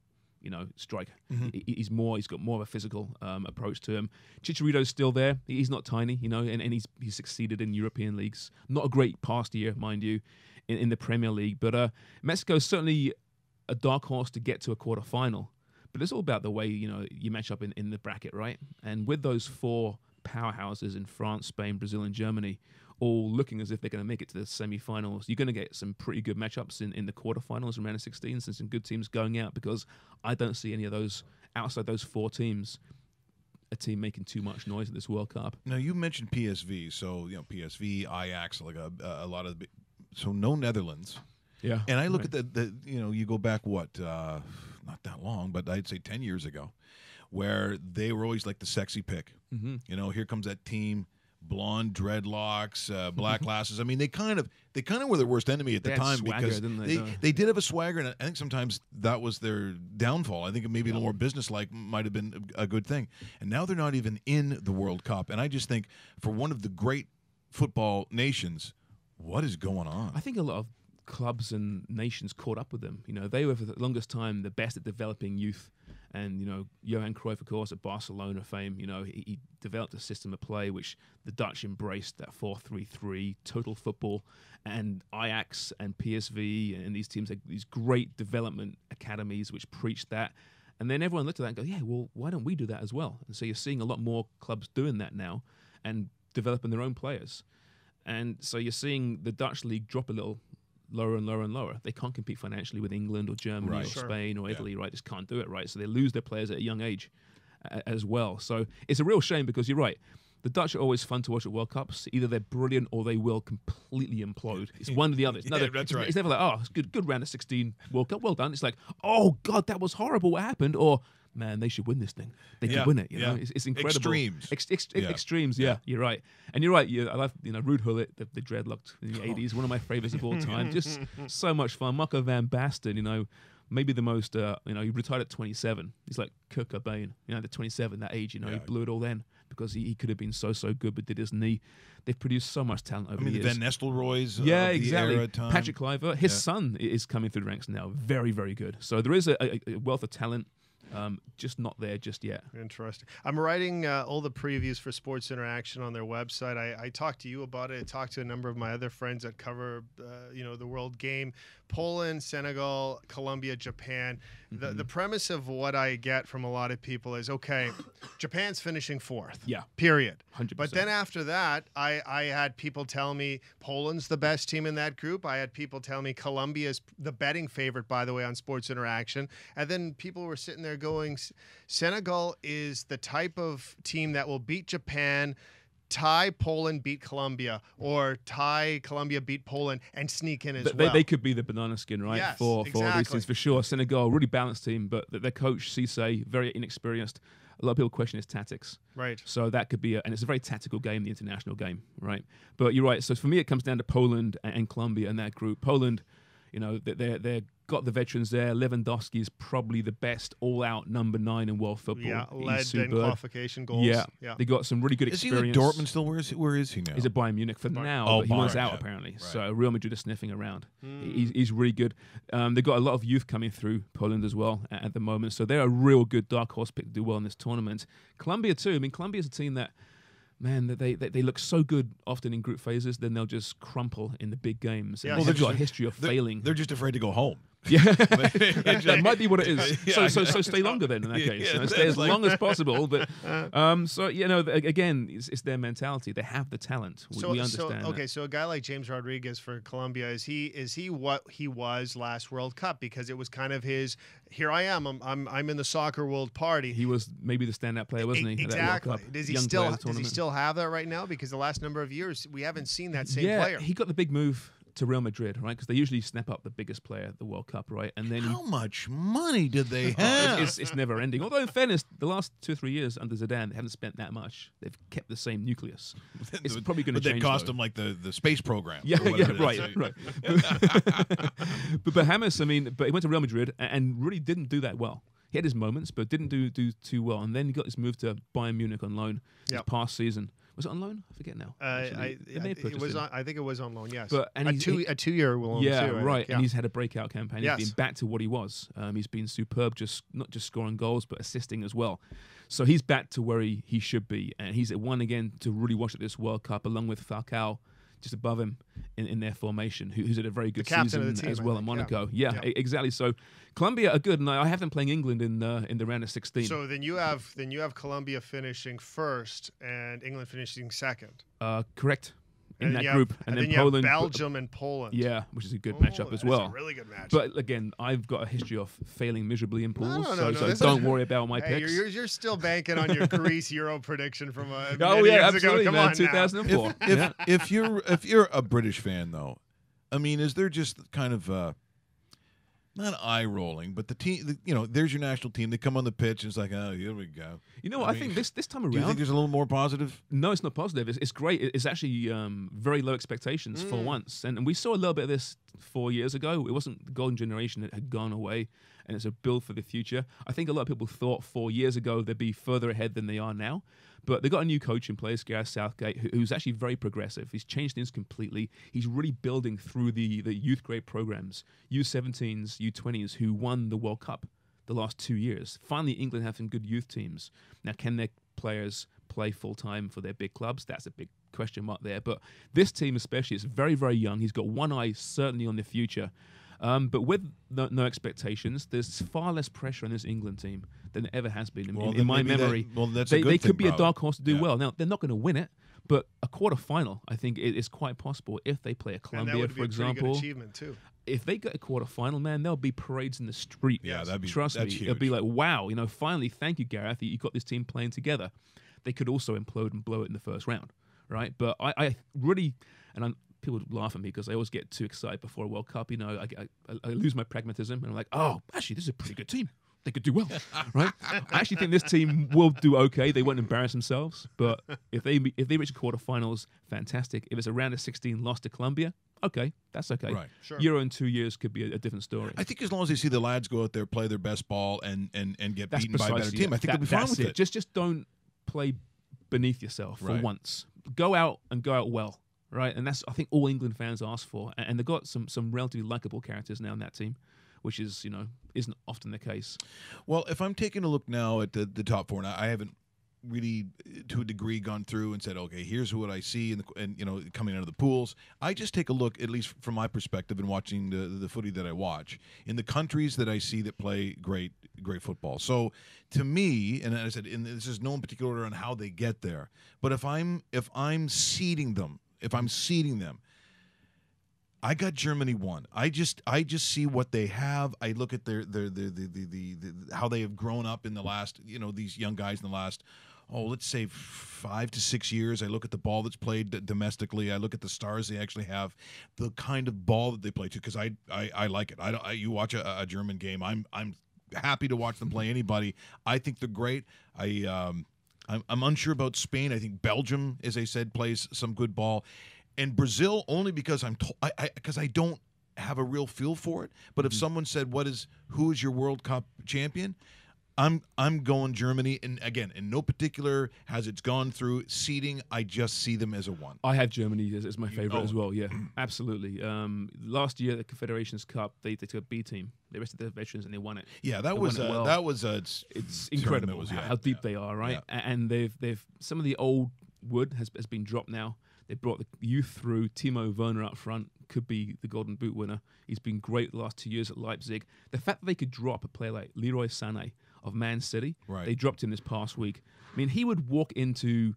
striker. He's got more of a physical approach to him. Chicharito's still there. He's not tiny, and he's succeeded in European leagues. Not a great past year, mind you, in the Premier League. But Mexico's certainly a dark horse to get to a quarterfinal. But it's all about the way, you match up in the bracket, right? And with those 4 powerhouses in France, Spain, Brazil, and Germany, all looking as if they're going to make it to the semi-finals, you're going to get some pretty good matchups in the quarterfinals and round of 16s, and some good teams going out, because I don't see any of those outside those 4 teams a team making too much noise at this World Cup. Now, you mentioned PSV, so PSV, Ajax, like a lot of so no Netherlands. Yeah, and I look at the you go back not that long, but I'd say 10 years ago, where they were always like the sexy pick. Here comes that team, blonde dreadlocks, black glasses. I mean, they kind of were their worst enemy at the time, swagger, because didn't they did have a swagger, and I think sometimes that was their downfall. I think maybe a little more businesslike might have been a good thing. And now they're not even in the World Cup, and I just think for one of the great football nations, what is going on? I think a lot of clubs and nations caught up with them. They were for the longest time the best at developing youth. And, Johan Cruyff, of course, at Barcelona fame, he developed a system of play which the Dutch embraced, that 4-3-3, total football. And Ajax and PSV and these teams, these great development academies which preached that. And then everyone looked at that and go, yeah, well, why don't we do that as well? And so you're seeing a lot more clubs doing that now and developing their own players. And so you're seeing the Dutch league drop a little lower and lower and lower. They can't compete financially with England or Germany or Spain or Italy, right? Just can't do it, right? So they lose their players at a young age as well. So it's a real shame, because you're right. The Dutch are always fun to watch at World Cups. Either they're brilliant or they will completely implode. It's one or the other. That's right. It's never like, oh, it's good round of 16 World Cup, well done. It's like, oh, God, that was horrible. What happened? Or, man, they should win this thing. They could win it. You know, it's incredible. Extremes. Extremes. Yeah, you're right. And you're right. I love Ruud Gullit, the dreadlocked in the 80s. One of my favorites of all time. Just so much fun. Marco van Basten. Maybe the most. He retired at 27. He's like Kurt Cobain. The 27, that age. He blew it all then, because he could have been so good, but did his knee. They've produced so much talent over the years. The Van Nistelrooys. Yeah, of exactly. The era time. Patrick Kluivert, his son is coming through the ranks now. Very, very good. So there is a wealth of talent. Just not there just yet. Interesting. I'm writing all the previews for Sports Interaction on their website. I talked to you about it. I talked to a number of my other friends that cover, the world game. Poland, Senegal, Colombia, Japan. The premise of what I get from a lot of people is, okay, Japan's finishing 4th. Yeah. Period. 100%. But then after that, I had people tell me Poland's the best team in that group. I had people tell me Colombia's the betting favorite, by the way, on Sports Interaction. And then people were sitting there going, Senegal is the type of team that will beat Japan, tie Poland, beat Colombia, or tie Colombia, beat Poland, and sneak in as well. They could be the banana skin, right? Yes, for exactly. these teams, for sure. Senegal, really balanced team, but their coach, Cisse, very inexperienced. A lot of people question his tactics. Right. So that could be and it's a very tactical game, the international game, right? But you're right. So for me, it comes down to Poland and Colombia in that group. Poland, they're got the veterans there. Lewandowski is probably the best all-out number 9 in world football. Yeah, He's led in superb. qualification goals. Yeah, they got some really good experience. Is he with Dortmund still? Where is he now? He's at Bayern Munich for now, Oh, but he was Bayern, out yeah. apparently. Right. So Real Madrid is sniffing around. He's really good. They've got a lot of youth coming through Poland as well at the moment. So they're a real good dark horse pick to do well in this tournament. Colombia too. I mean, Colombia's a team that, man, they look so good often in group phases, then they'll just crumple in the big games. Yeah. They've got a history of failing. They're just afraid to go home. Yeah, that might be what it is. Yeah. So stay longer then in that case. Yeah, Stay as like- long as possible. But again, it's their mentality. They have the talent. We understand. Okay, so a guy like James Rodriguez for Colombia, is he what he was last World Cup? Because it was kind of his. Here I am. I'm in the soccer world party. He was maybe the standout player, wasn't he? at that World Exactly. Cup? Does he Young still player of the does he tournament. still have that right now? Because the last number of years we haven't seen that same Yeah, player. he got the big move to Real Madrid, right? Because they usually snap up the biggest player at the World Cup, right? And then How much money did they have? it's never ending. Although in fairness, the last 2 or 3 years under Zidane, they haven't spent that much. They've kept the same nucleus. It's probably going to But change. they cost though. them like the space program. Yeah, or whatever right. it is. But James, but he went to Real Madrid and really didn't do that well. He had his moments, but didn't do too well. And then he got this move to Bayern Munich on loan this past season, Was it on loan? I forget now. I think it was on loan. Yes, but and a 2-year loan. Yeah, too, right. Yeah. And he's had a breakout campaign. Yes. He's been back to what he was. He's been superb, not just scoring goals, but assisting as well. So he's back to where he should be, and he's at one again to really watch at this World Cup, along with Falcao just above him in their formation, who's had a very good season team, as well in Monaco. Yeah, exactly. So Colombia are good, and I have them playing England in the round of 16. So then you have Colombia finishing first and England finishing second. Correct. In And that you group, have, and then then you Poland, have Belgium and Poland. yeah, which is a good matchup as well. That's a really good matchup. But again, I've got a history of failing miserably in pools, No, so this don't is- worry about my Hey, picks. you're still banking on your Greece Euro prediction from Oh many yeah, years absolutely, ago. Come man. on now. 2004. Yeah. If you're a British fan though, I mean, is there just kind of not eye rolling, but the team, there's your national team. They come on the pitch and it's like, oh, here we go. You know what? I think this time around. Do you think there's a little more positive? No, it's not positive. It's great. It's actually very low expectations for once. And we saw a little bit of this 4 years ago. It wasn't the golden generation that had gone away, and it's a build for the future. I think a lot of people thought 4 years ago they'd be further ahead than they are now. But they got a new coach in place, Gareth Southgate, who's actually very progressive. He's changed things completely. He's really building through the youth grade programs, U17s, U20s, who won the World Cup the last 2 years. Finally, England have some good youth teams. Now, can their players play full-time for their big clubs? That's a big question mark there. But this team especially is very, very young. He's got one eye certainly on the future. But with no expectations, there's far less pressure on this England team than there ever has been in my memory. That's they a good thing, could be a probably. dark horse to do Yeah. well. Now, they're not going to win it, but a quarterfinal, I think, is quite possible if they play a And that Colombia, would be for a pretty good example. achievement too. If they get a quarterfinal, man, there'll be parades in the street. Yeah, Trust that's me. huge. It'll be like, wow, finally, thank you, Gareth. You got this team playing together. They could also implode and blow it in the first round, right? But I really, people laugh at me because I always get too excited before a World Cup. I lose my pragmatism, and I'm like, oh, actually, this is a pretty good team. They could do well, right? I actually think this team will do okay. They won't embarrass themselves, but if they reach the quarterfinals, fantastic. If it's a round of 16 lost to Colombia, okay, that's okay. Right. Sure. Euro in 2 years could be a different story. I think as long as they see the lads go out there, play their best ball, and get That's beaten by a better precisely team, it. I think they'll be fine That's with it. Just don't play beneath yourself for Right. once. Go out and go out well, right? And that's, I think, all England fans ask for. And they've got some relatively likable characters now in that team, which is, isn't often the case. Well, if I'm taking a look now at the top four, and I haven't really, to a degree, gone through and said, okay, here's what I see, and coming out of the pools. I just take a look, at least from my perspective, and watching the footy that I watch in the countries that I see that play great football. So, to me, and I said, and this is no particular order on how they get there, but if I'm seeding them, I got Germany 1. I just see what they have. I look at their how they have grown up in the last, these young guys in the last, let's say 5 to 6 years. I look at the ball that's played domestically. I look at the stars they actually have, the kind of ball that they play to, because I like it. You watch a German game, I'm happy to watch them play anybody. I think they're great. I'm unsure about Spain. I think Belgium, as I said, plays some good ball. And Brazil, only because because I don't have a real feel for it. But if someone said, who is your World Cup champion? I'm going Germany. And again, in no particular has it's gone through seeding. I just see them as a 1. I have Germany as my favorite as well. Yeah, absolutely. Last year, the Confederations Cup, they took a B team. They rested their veterans and they won it. Yeah, They won it well. it's incredible was, how deep they are, right? Yeah. And they've some of the old wood has been dropped now. They brought the youth through. Timo Werner up front could be the Golden Boot winner. He's been great the last 2 years at Leipzig. The fact that they could drop a player like Leroy Sané of Man City, Right. they dropped him this past week. I mean, he would walk into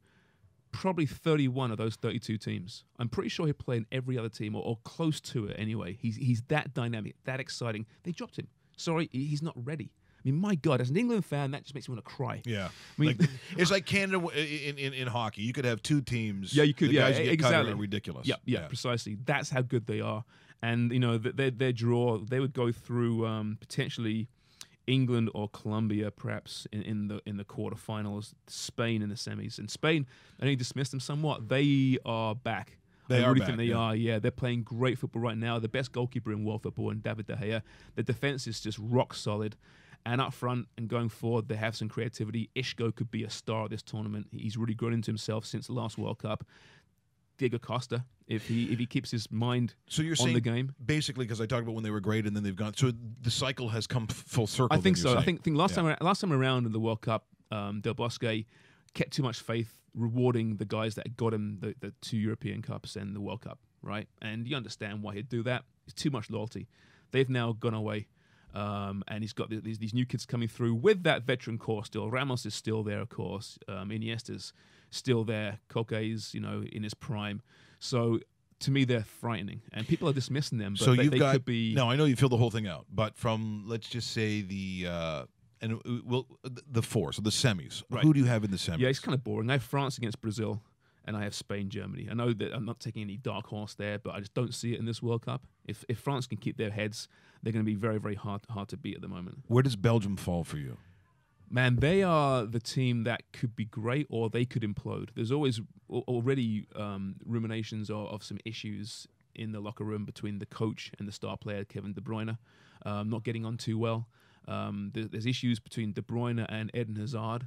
probably 31 of those 32 teams. I'm pretty sure he'd play in every other team or close to it anyway. He's that dynamic, that exciting. They dropped him. Sorry, he's not ready. I mean, my God, as an England fan, that just makes me want to cry. Yeah, I mean, it's like Canada in hockey. You could have 2 teams. Yeah, you could. The Yeah, guys who get cut exactly. are ridiculous. Yeah, precisely. That's how good they are. And their draw, they would go through potentially England or Colombia, perhaps in the quarterfinals. Spain in the semis. And Spain, I only dismissed them somewhat. They are back. They I are really back, think they yeah. are. Yeah, they're playing great football right now. The best goalkeeper in world football, and David De Gea. The defense is just rock solid. And up front and going forward, they have some creativity. Ishko could be a star of this tournament. He's really grown into himself since the last World Cup. Diego Costa, if he keeps his mind So you're on saying the game. basically, because I talked about when they were great and then they've gone. So the cycle has come full circle. I think then so. you're I saying. think last time around in the World Cup, Del Bosque kept too much faith rewarding the guys that got him the 2 European Cups and the World Cup, right? And you understand why he'd do that. It's too much loyalty. They've now gone away. And he's got these new kids coming through with that veteran core still. Ramos is still there, of course. Iniesta's still there. Koke's, in his prime. So to me, they're frightening, and people are dismissing them. But So they could be. No, I know you feel the whole thing out, but from let's just say the four, so the semis. Right. Who do you have in the semis? Yeah, it's kind of boring. I have France against Brazil, and I have Spain, Germany. I know that I'm not taking any dark horse there, but I just don't see it in this World Cup. If France can keep their heads, they're going to be very, very hard to beat at the moment. Where does Belgium fall for you? Man, they are the team that could be great or they could implode. There's always already ruminations of some issues in the locker room between the coach and the star player, Kevin De Bruyne, not getting on too well. There's issues between De Bruyne and Eden Hazard.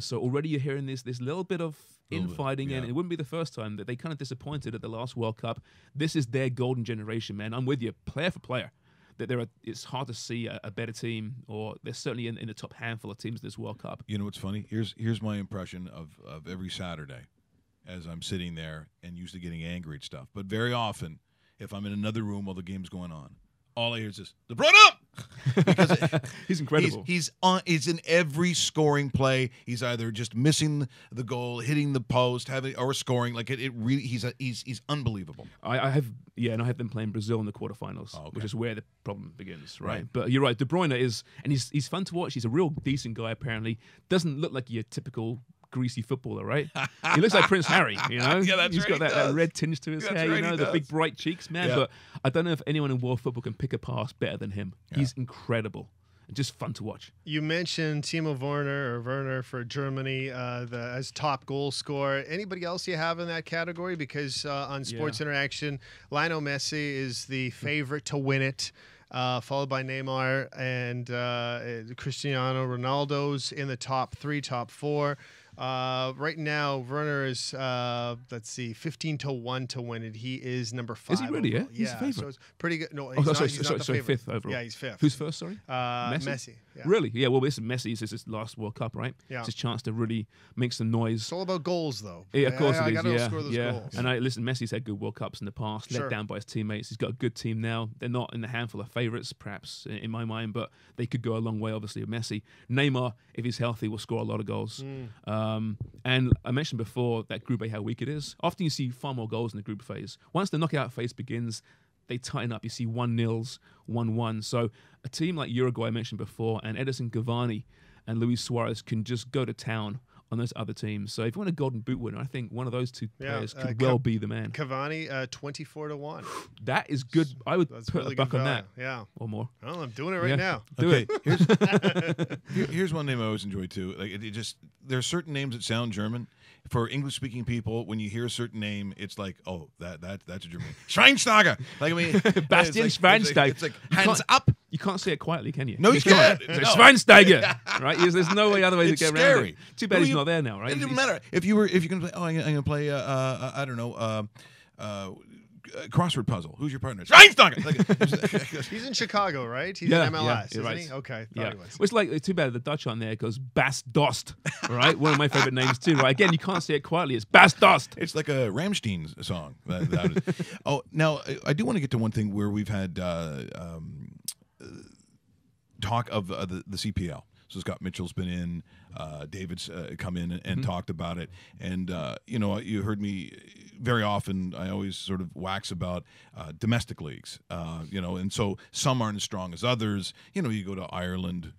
So already you're hearing this little bit of infighting, yeah. and it wouldn't be the first time that they kind of disappointed at the last World Cup. This is their golden generation, man. I'm with you, player for player. That it's hard to see a better team, or they're certainly in the top handful of teams this World Cup. You know what's funny? Here's my impression of every Saturday as I'm sitting there and usually getting angry at stuff. But very often, if I'm in another room while the game's going on, all I hear is this, De Bruyne up! Because He's incredible. He's in every scoring play. He's either just missing the goal, hitting the post, or scoring. Like it really, he's unbelievable. I have them playing Brazil in the quarterfinals, which is where the problem begins, right? But you're right, De Bruyne is, and he's fun to watch. He's a real decent guy. Apparently, doesn't look like your typical greasy footballer, right? He looks like Prince Harry, Yeah, that's He's right, got he that does. red tinge to his That's hair, right, he the does. big bright cheeks, man. Yeah. But I don't know if anyone in world football can pick a pass better than him. Yeah. He's incredible. Just fun to watch. You mentioned Timo Werner for Germany as top goal scorer. Anybody else you have in that category? Because on Sports Interaction, Lionel Messi is the favorite to win it, followed by Neymar and Cristiano Ronaldo's in the top 3, top 4. Right now, Werner is 15-1 to win it. He is number 5. Is he really? overall. Yeah, he's the favorite. So it's pretty good. No, Oh, he's sorry, not the favorite. 5th overall. Yeah, he's 5th. Who's first? Sorry, Messi. Yeah. Really? Yeah. Well, this is Messi. This is his last World Cup, right? Yeah. It's his chance to really make some noise. It's all about goals, though. Yeah, of course I it is. gotta score those goals. And Messi's had good World Cups in the past, Sure. let down by his teammates. He's got a good team now. They're not in the handful of favourites, perhaps, in my mind, but they could go a long way, obviously, with Messi. Neymar, if he's healthy, will score a lot of goals. And I mentioned before that Group A, how weak it is. Often you see far more goals in the group phase. Once the knockout phase begins, they tighten up. You see 1-0s, 1-1. So a team like Uruguay I mentioned before, and Edison Cavani and Luis Suarez can just go to town on those other teams. So if you want a Golden Boot winner, I think one of those two players could well be the man. Cavani, 24-1. That is good. I would That's put really a buck good on that value. Yeah. or more. Well, I'm doing it right Yeah. now. Do Okay, it. here's one name I always enjoy too. Like it just there are certain names that sound German. For English-speaking people, when you hear a certain name, it's like, oh, that's a German name. Schweinsteiger. Like I mean, Bastian Schweinsteiger. Schweinsteiger. It's like You hands can't- up. You can't say it quietly, can you? No, you Just go on. can't. It's No. Schweinsteiger, right? There's no other way It's to get scary. around it. Too bad Who he's you- not there now, right? It doesn't He's- matter if you're gonna play. Oh, I'm gonna play. I don't know. Crossword puzzle. Who's your partner? Schweinsteiger. Like, He's in Chicago, right? He's Yeah, in MLS, yeah, isn't right. he? Okay. Yeah. Thought he was. Well, it's like too bad the Dutch aren't there because Bas Dost, right? One of my favorite names too, right? Again, you can't say it quietly. It's Bas Dost. It's like a Rammstein song. Oh, now I do want to get to one thing where we've had talk of the CPL. So Scott Mitchell's been in, David's come in and talked about it, and you heard me very often. I always sort of wax about domestic leagues, and so some aren't as strong as others. You go to Ireland,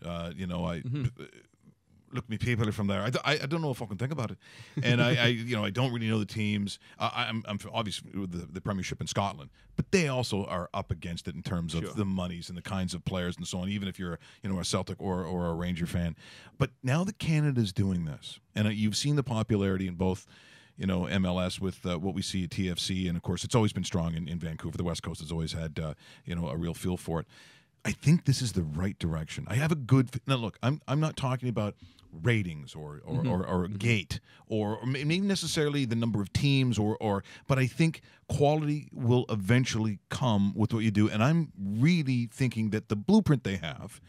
look, me people are from there. I don't know if I can think about it, and I don't really know the teams. I'm obviously with the Premiership in Scotland, but they also are up against it in terms of the monies and the kinds of players and so on. Even if you're a Celtic or a Ranger fan, but now that Canada's doing this, and you've seen the popularity in both. MLS with what we see at TFC, and of course it's always been strong in Vancouver. The West Coast has always had a real feel for it. I think this is the right direction. I have a good now. Look, I'm not talking about ratings or gate or maybe necessarily the number of teams but I think quality will eventually come with what you do, and I'm really thinking that the blueprint they have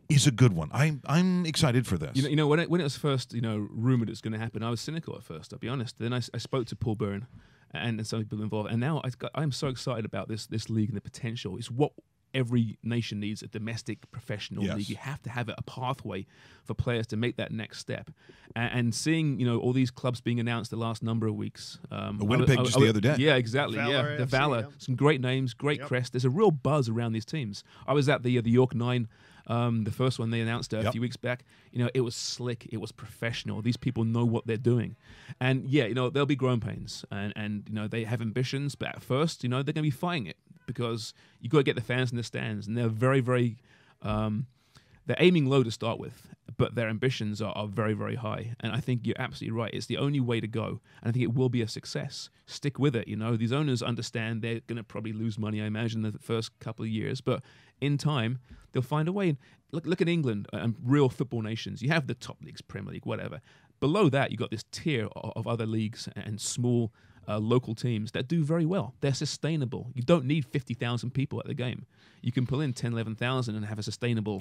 is a good one. I'm excited for this. You know when it was first rumored it's going to happen, I was cynical at first. I'll be honest. Then I spoke to Paul Byrne and some people involved, and now I'm so excited about this league and the potential. It's what every nation needs, a domestic professional league. You have to have a pathway for players to make that next step. And seeing all these clubs being announced the last number of weeks. Winnipeg just the other day. Yeah, exactly. Valor The FC, Valor, some great names, great crest. There's a real buzz around these teams. I was at the York 9. The first one they announced a few weeks back. It was slick. It was professional. These people know what they're doing, and there'll be growing pains, and they have ambitions. But at first, they're going to be fighting it because you got to get the fans in the stands, and they're very, very. They're aiming low to start with, but their ambitions are very, very high. And I think you're absolutely right. It's the only way to go, and I think it will be a success. Stick with it. These owners understand they're going to probably lose money, I imagine, the first couple of years, but in time they'll find a way. Look at England and real football nations. You have the top leagues, Premier League, whatever. Below that, you got this tier of other leagues and small local teams that do very well. They're sustainable. You don't need 50,000 people at the game. You can pull in 10, 11,000 and have a sustainable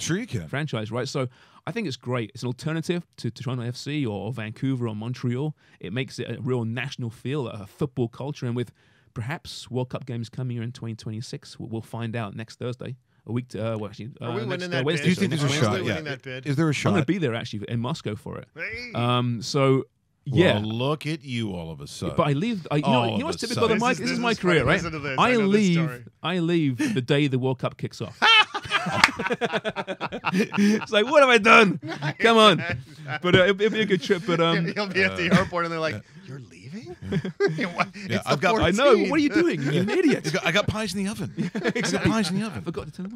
franchise, right? So I think it's great. It's an alternative to Toronto FC or Vancouver or Montreal. It makes it a real national feel, a football culture. And with perhaps World Cup games coming here in 2026, we'll find out next Thursday. A week to Are we winning that Wednesday. bid? Do you think there's a shot? Winning that bid? Is there a shot? I'm going to be there actually in Moscow for it. Hey. So yeah. Well, look at you all of a sudden. But I leave. You know what's typical of Mike? This is my career, right? Listen to this. I know this leave. story. I leave the day the World Cup kicks off. It's like, what have I done? Come on. But it'll be a good trip. But You'll be at the airport, and they're like, "You're leaving?" It's I've the got- I know. 14th. What are you doing? You're an idiot. I got pies in the oven. I got pies in the I oven. forgot to tell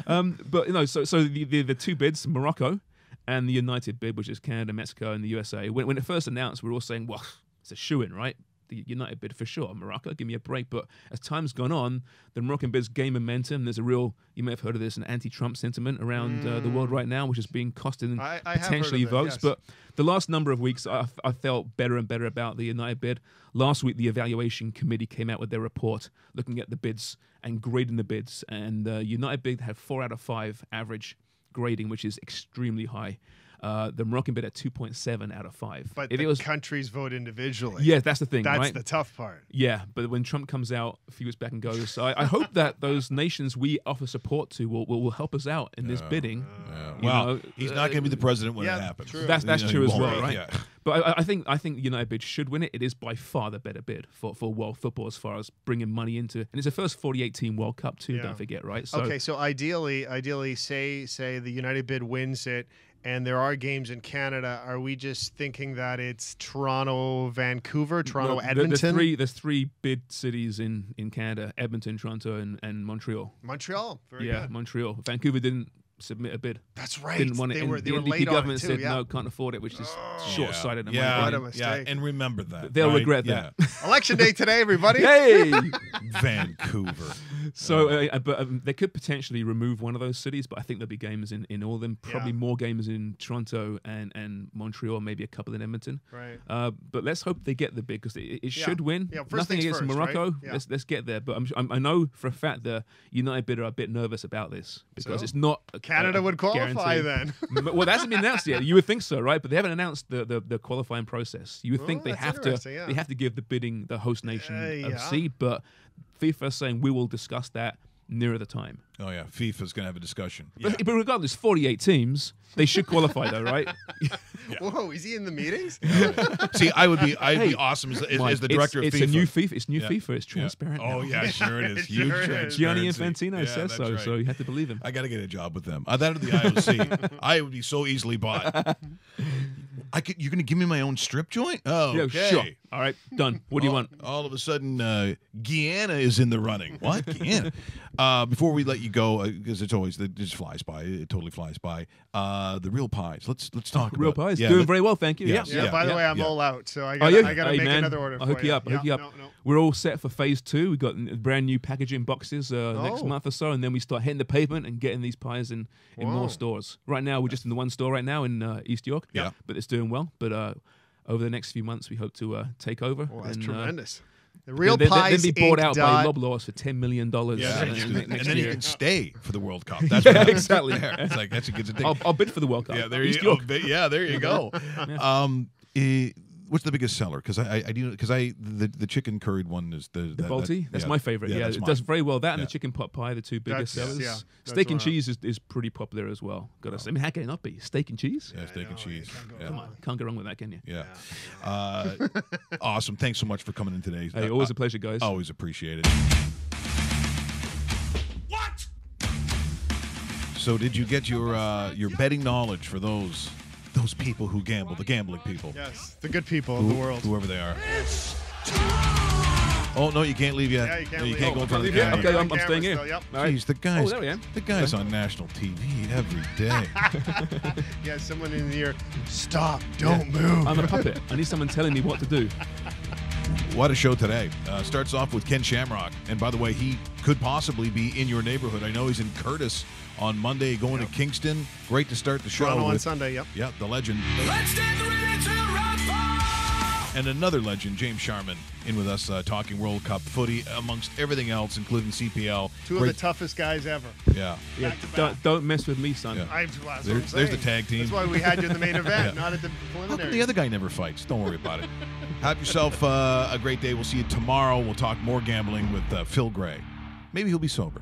them. But so the two bids, Morocco and the United bid, which is Canada, Mexico, and the USA. When it first announced, we were all saying, "Well, it's a shoo-in, right? The United bid for sure. Morocco, give me a break." But as time's gone on, the Moroccan bid's gained momentum. There's a real, you may have heard of this, an anti-Trump sentiment around the world right now, which is being costing I have potentially heard of it, votes. yes. But the last number of weeks, I felt better and better about the United bid. Last week, the evaluation committee came out with their report looking at the bids and grading the bids. And the United bid had 4 out of 5 average grading, which is extremely high. The Moroccan bid at 2.7 out of 5. But if the it was, countries vote individually. yeah, that's the thing, That's right? the tough part. Yeah, but when Trump comes out a few weeks back and goes, I hope that those nations we offer support to will help us out in this bidding. You Well, know, he's not going to be the president when yeah, it happens. true. That's You know, true he as won't well, be. right? Yeah. But I think United bid should win it. It is by far the better bid for world football as far as bringing money into it. And it's the first 48-team World Cup too, Yeah. don't forget, right? So Okay, so ideally, say the United bid wins it, and there are games in Canada. Are we just thinking that it's Toronto, Vancouver, Toronto, well, Edmonton, there's three bid cities in Canada: Edmonton, Toronto, and Montreal. Montreal? Very Yeah, good. Montreal. Vancouver didn't submit a bid. That's right. Didn't want it. They And were the NDP late on government it too. said Yeah. no, can't afford it, which is short-sighted. in my Yeah, What a opinion. mistake. and remember that. They'll right? regret Yeah. that. Election day today, everybody. Hey. Vancouver. So, but they could potentially remove one of those cities, but I think there'll be games in all of them. Probably Yeah. more games in Toronto and Montreal, maybe a couple in Edmonton. Right. But let's hope they get the bid because it should win. Yeah, first Nothing things against first, Morocco. right? Yeah. Let's get there. But I know for a fact the United bid are a bit nervous about this because So? it's not Canada would qualify guarantee. then. Well, that hasn't been announced yet. You would think so, right? But they haven't announced the qualifying process. You would think Oh, they that's have to. interesting, yeah. They have to give the bidding the host nation Yeah. of seed, but FIFA is saying we will discuss that nearer the time. Oh yeah, FIFA's going to have a discussion. But regardless, 48 teams, they should qualify though, right? Whoa, is he in the meetings? See, I'd be awesome as Mike, the director of it's FIFA. a new FIFA. It's new Yeah. FIFA. It's Yeah. transparent. Oh now. yeah, sure it is. It Huge sure is. transparency. Gianni Infantino Yeah, says that's so, right. so you have to believe him. I got to get a job with them. That or the IOC. I would be so easily bought. You're going to give me my own strip joint? Oh, Yeah, okay. sure. All right, done. What do you want? All of a sudden, Guyana is in the running. What? Guyana? Before we let you go, because it just flies by. It totally flies by. The real pies. Let's talk Real about pies. Yeah, Doing very well, thank you. Yes. Yeah. By the way, I'm yeah. all out, so I Are got you? to Hey, make man, another order. I'll hook you up. I'll hook you up. No. We're all set for phase 2. We got brand new packaging boxes next month or so, and then we start hitting the pavement and getting these pies in more stores. Right now, we're just in the one store right now in East York. Yeah. But it's doing well. But over the next few months, we hope to take over. Oh, that's and, tremendous. The real then pies be bought out by Inc. Loblaws for $10 million. Yeah, next and then year. you can stay for the World Cup. That's what happens exactly. there. It's like that's a good thing. I'll bid for the World Cup. Yeah, there East you York. go. Yeah, there you go. What's the biggest seller? Because the chicken curried one is the Balti? That's my favorite. Yeah, that's it mine. does very well. That and Yeah. the chicken pot pie, the two biggest That's- sellers. yeah, that's Steak and what I- cheese is pretty popular as well. Gotta say, I mean, how can it not be? Steak and cheese? Yeah, steak and cheese. Yeah. Come on, can't go wrong with that, can you? Yeah. Awesome. Thanks so much for coming in today. Hey, always a pleasure, guys. Always appreciate it. What? So, did you get your betting knowledge for those people who gamble, the gambling people, Yes, the good people of the world. whoever they are? Oh no, you can't leave yet. Yeah, you can't No, you leave. can't go in front of the Yeah, camera. okay, You're I'm on staying camera here. still, yep. All right. Jeez, the guy's there I am. the guy's on national TV every day. Yeah, someone in the ear. Stop! Don't move. I'm a puppet. I need someone telling me what to do. What a show today. Starts off with Ken Shamrock. And by the way, he could possibly be in your neighborhood. I know he's in Curtis on Monday, going to Kingston. Great to start the show Toronto on with, Sunday. Yep. yeah, the legend. Let's get ready to rumble! And another legend, James Sharman, in with us talking World Cup footy, amongst everything else, including CPL. Two of the toughest guys ever. Yeah. Yeah, Back to back. don't mess with me, son. Yeah. That's what I'm There's saying. the tag team. That's why we had you in the main event, Yeah. not at the How come preliminary. the other guy never fights? Don't worry about it. Have yourself a great day. We'll see you tomorrow. We'll talk more gambling with Phil Gray. Maybe he'll be sober.